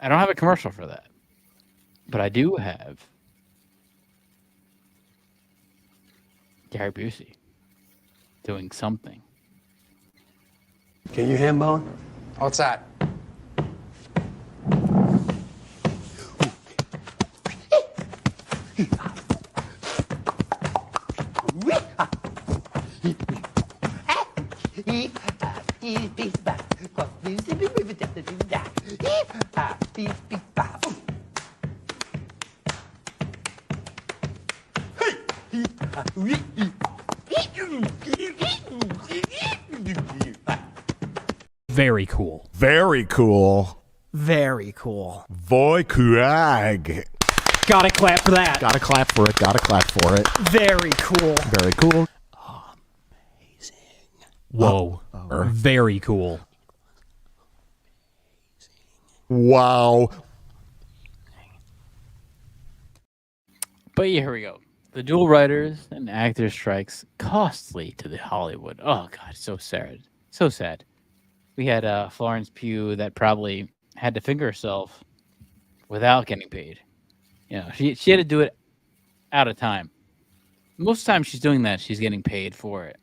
I don't have a commercial for that, but I do have Gary Busey doing something. Can you ham bone? What's that? Very cool. Very cool. Very cool. Voy Kurag. Gotta clap for that. Gotta clap for it. Gotta clap for it. Very cool. Very cool. Amazing. Whoa. Very cool. Wow. But yeah, here we go. The dual writers and actors strikes costly to the Hollywood. Oh god, so sad. So sad. We had Florence Pugh that probably had to finger herself without getting paid. You know, she had to do it out of time. Most times she's doing that, she's getting paid for it.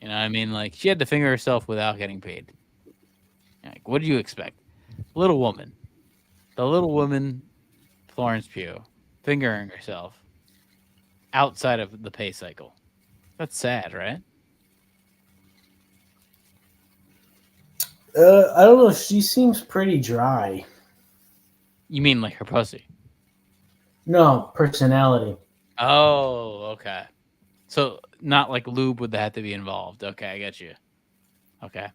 You know what I mean? Like, she had to finger herself without getting paid. Like, what do you expect? Little woman. The little woman, Florence Pugh, fingering herself outside of the pay cycle. That's sad, right? I don't know. She seems pretty dry. You mean like her pussy? No, personality. Oh, okay. So not like lube would have to be involved. Okay, I get you. Okay.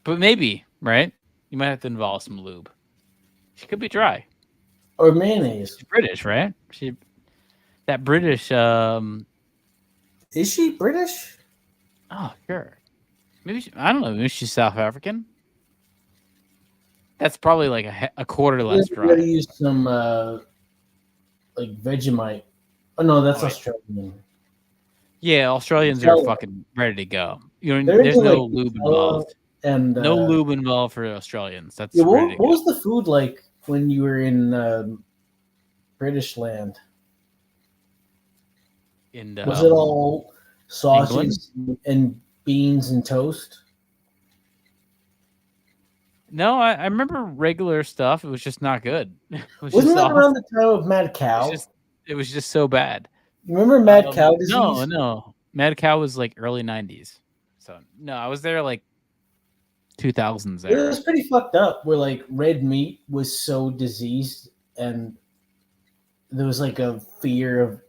But maybe, right? You might have to involve some lube. She could be dry. Or mayonnaise. She's British, right? That British Is she British? Oh, sure. Maybe I don't know. Maybe she's South African. That's probably like a quarter less dry. You gotta use some like Vegemite. Oh no, that's Australian. Yeah, Australians are fucking ready to go. You know, there's no lube involved. And no lube involved for Australians. That's yeah, ready to what go. was the food like when you were in British land? Was it all sausage and beans and toast? No, I remember regular stuff. It was just not good. Wasn't that around the time of Mad Cow? It was just so bad. You remember Mad Cow disease? No. Mad Cow was like early 90s. So, no, I was there like 2000s there. It was pretty fucked up where like red meat was so diseased and there was like a fear of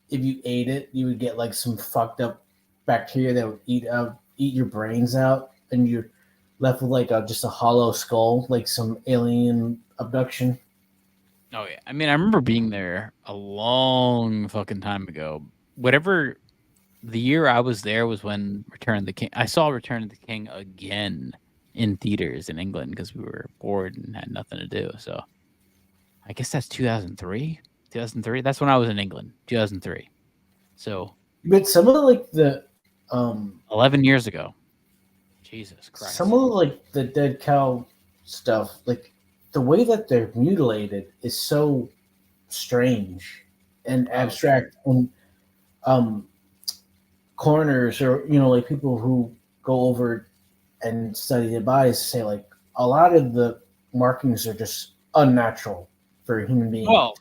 if you ate it, you would get like some fucked up bacteria that would eat your brains out and you're left with like just a hollow skull, like some alien abduction. Oh yeah, I mean, I remember being there a long fucking time ago. Whatever the year I was there was when Return of the King. I saw Return of the King again in theaters in England because we were bored and had nothing to do. So I guess that's 2003. 2003. That's when I was in England. 2003. So, but some of like the 11 years ago. Jesus Christ. Some of like the dead cow stuff, like the way that they're mutilated is so strange and abstract. And coroners or like people who go over and study the bodies say like a lot of the markings are just unnatural for a human being. Well,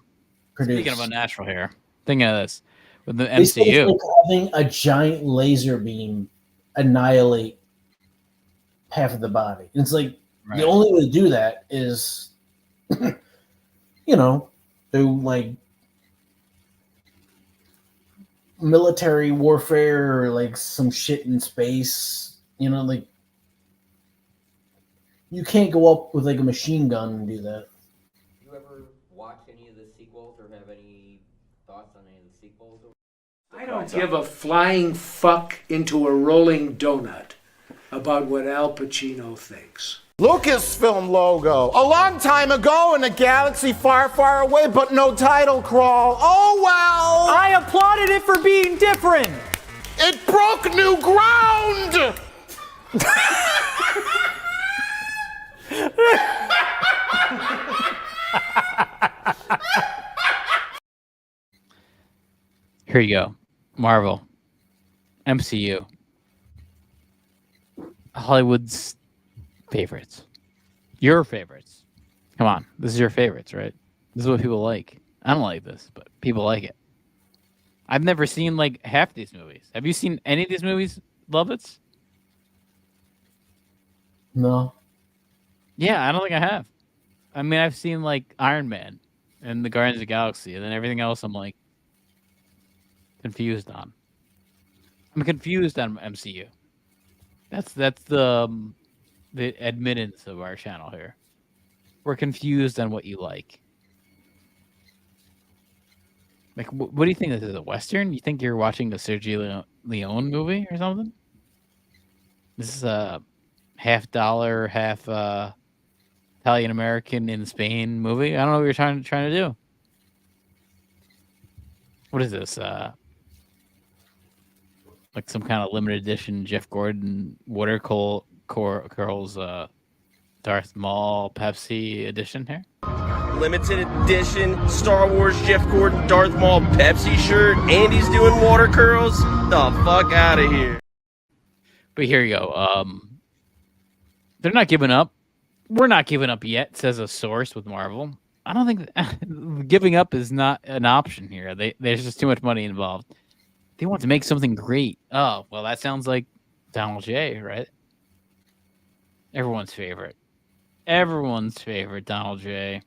produce. Speaking of unnatural here, think of this with the It's MCU. like having a giant laser beam annihilate half of the body. It's like the only way to do that is, through like military warfare or like some shit in space. Like you can't go up with like a machine gun and do that. You ever watch any of the sequels or have any thoughts on any of the sequels? I don't give a flying fuck into a rolling donut. about what Al Pacino thinks. Lucasfilm logo. A long time ago in a galaxy far, far away, but no title crawl. Oh well! I applauded it for being different! It broke new ground! Here you go. Marvel. MCU. Hollywood's favorites. Your favorites. Come on. This is your favorites, right? This is what people like. I don't like this, but people like it. I've never seen like half these movies. Have you seen any of these movies, Lovitz? No. Yeah, I don't think I have. I mean, I've seen like Iron Man and the Guardians of the Galaxy, and then everything else I'm like confused on. I'm confused on MCU. That's the admittance of our channel here. We're confused on what you like. Like, what do you think this is, a Western? You think you're watching a Sergio Leone movie or something? This is a $50, half Italian American in Spain movie. I don't know what you're trying to do. What is this? Like some kind of limited edition Jeff Gordon Water Curls Darth Maul Pepsi edition here. Limited edition Star Wars Jeff Gordon Darth Maul Pepsi shirt, and he's doing water curls. The fuck out of here. But here you go. They're not giving up. We're not giving up yet, says a source with Marvel. I don't think giving up is not an option here. There's just too much money involved. They want to make something great. Oh, well, that sounds like Donald J, right? Everyone's favorite. Everyone's favorite, Donald J.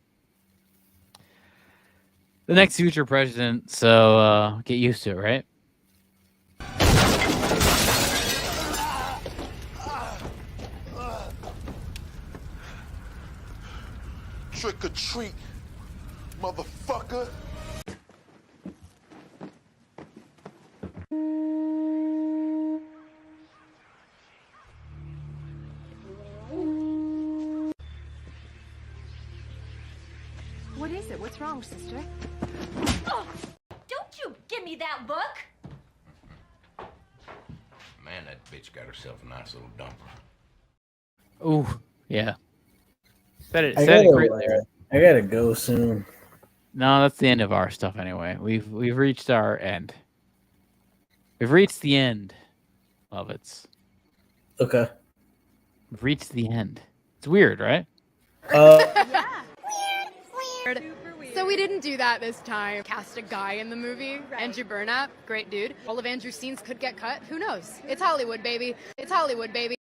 The next future president, so get used to it, right? Trick or treat, motherfucker. What is it? What's wrong, sister? Oh, don't you give me that look! Man, that bitch got herself a nice little dumper. Oh, yeah. Said it I greatly. gotta go soon. No, that's the end of our stuff anyway. We've reached our end. We've reached the end of it. Okay. We've reached the end. It's weird, right? Weird. So we didn't do that this time. Cast a guy in the movie. Right. Andrew Burnap, great dude. All of Andrew's scenes could get cut. Who knows? It's Hollywood, baby. It's Hollywood, baby.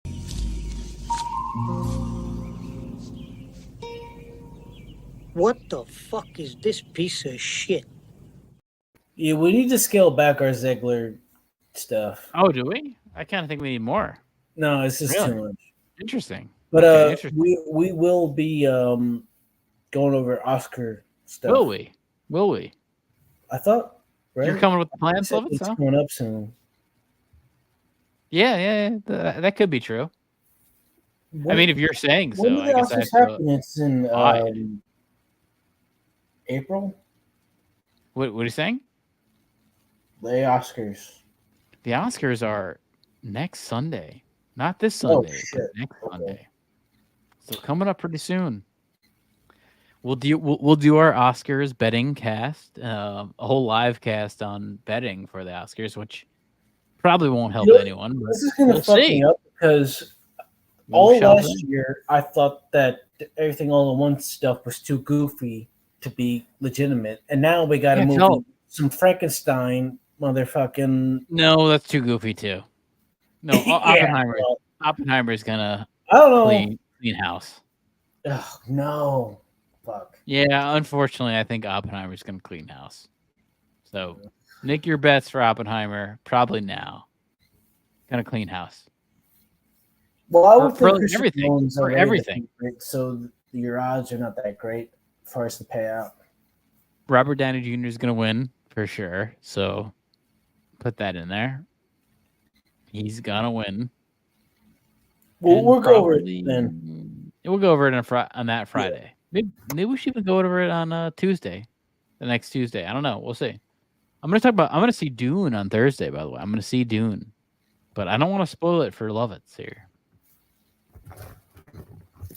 What the fuck is this piece of shit? Yeah, we need to scale back our Ziegler stuff. Oh, do we? I kind of think we need more. No, it's just Really? too much. Interesting. But Okay, interesting. we will be going over Oscar stuff. Will we? Will we? I thought. Right? You're coming with the You plans, said Lovitz, it's huh? coming up soon. Yeah. That could be true. I mean, if you're saying so, When do I the guess I Oscars have to. happen? It's in Why? April. What are you saying? The Oscars. The Oscars are next Sunday, not this Oh, Sunday, but shit. next Sunday. So coming up pretty soon. We'll do our Oscars betting cast, a whole live cast on betting for the Oscars, which probably won't help anyone. But This is gonna we'll fuck see. me up because We all shall last see. year I thought that everything all at once stuff was too goofy to be legitimate, and now we got a Yeah, movie, no. some Frankenstein motherfucking. No, that's too goofy too. No, Yeah, Oppenheimer. well, Oppenheimer's gonna I don't know. clean house. Ugh, no, fuck. Yeah, unfortunately, I think Oppenheimer's gonna clean house. So make your bets for Oppenheimer probably now. Gonna clean house. Well, I For- would for think Christopher everything, Nolan's for already the everything. favorite, so your odds are not that great for us to pay out. Robert Downey Jr. is gonna win for sure. So put that in there. He's gonna win. We'll go over it then. We'll go over it on that Friday. Yeah. Maybe we should even go over it on Tuesday, the next Tuesday. I don't know. We'll see. I'm gonna see Dune on Thursday. By the way, I'm gonna see Dune, but I don't want to spoil it for Lovitz here.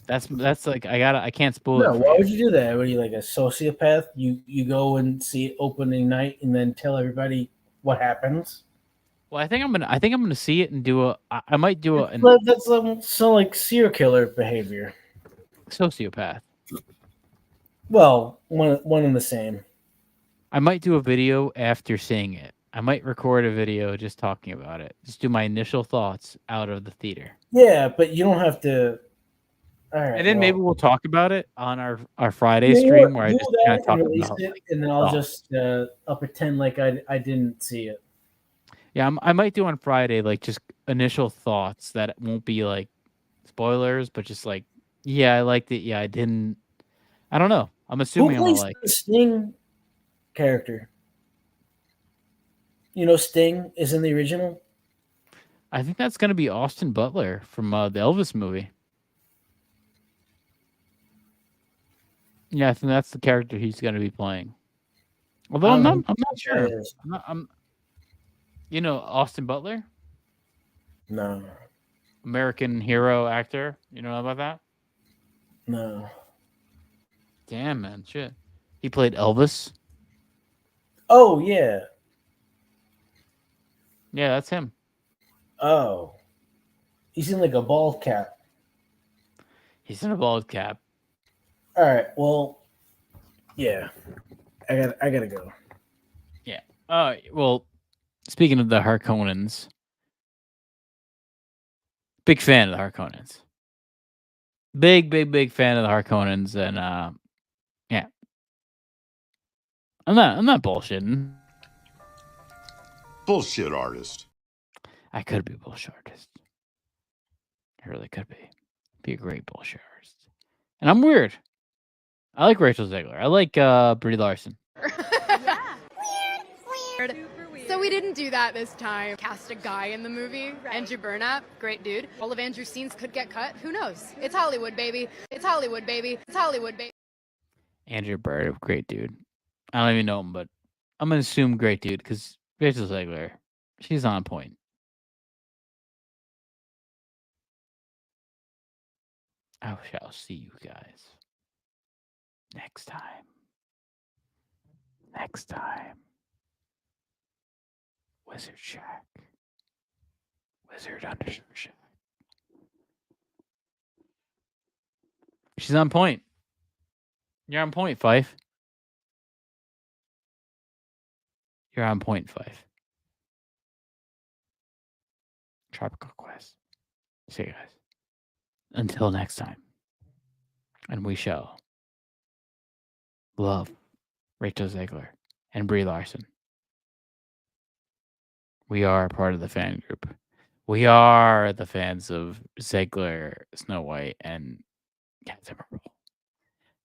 That's like I can't spoil it. No, why would you do that? Are you like a sociopath? You go and see it opening night and then tell everybody what happens? Well, I think I'm gonna see it and do a. I might do a. That's so like serial killer behavior. Sociopath. Well, one and the same. I might do a video after seeing it. I might record a video just talking about it. Just do my initial thoughts out of the theater. Yeah, but you don't have to. All right, and then maybe we'll talk about it on our Friday stream where I just kind of talk about it, and then I'll just I'll pretend like I didn't see it. Yeah, I might do on Friday like just initial thoughts that won't be like spoilers, but just like, yeah, I liked it. Yeah, I didn't. I don't know. I'm assuming Who plays I'm like the Sting character. You know, Sting is in the original. I think that's going to be Austin Butler from the Elvis movie. Yeah, I think that's the character he's going to be playing. Although I'm not sure. You know Austin Butler? No. American hero actor. You know about that? No. Damn, man, shit. He played Elvis. Oh yeah. Yeah, that's him. Oh. He's in like a bald cap. He's in a bald cap. All right. Well, yeah. I gotta go. Yeah. Well, speaking of the Harkonnens, big fan of the Harkonnens. Big fan of the Harkonnens, and yeah. I'm not bullshitting. Bullshit artist. I could be a bullshit artist. I really could be. Be a great bullshit artist. And I'm weird. I like Rachel Zegler. I like Brie Larson. Weird. So we didn't do that this time. Cast a guy in the movie. Right. Andrew Burnap, great dude. All of Andrew's scenes could get cut. Who knows? It's Hollywood, baby. It's Hollywood, baby. It's Hollywood, baby. Andrew Burnap, great dude. I don't even know him, but I'm gonna assume great dude because Rachel Zegler, she's on point. I shall see you guys next time. Next time. WizardShack. Wizard_Shack. She's on point. You're on point, Fife. You're on point, Fife. Tropical Quest. See you guys. Until next time. And we shall love Rachel Zegler and Brie Larson. We are part of the fan group. We are the fans of Zegler, Snow White, and Cat Zimmerman.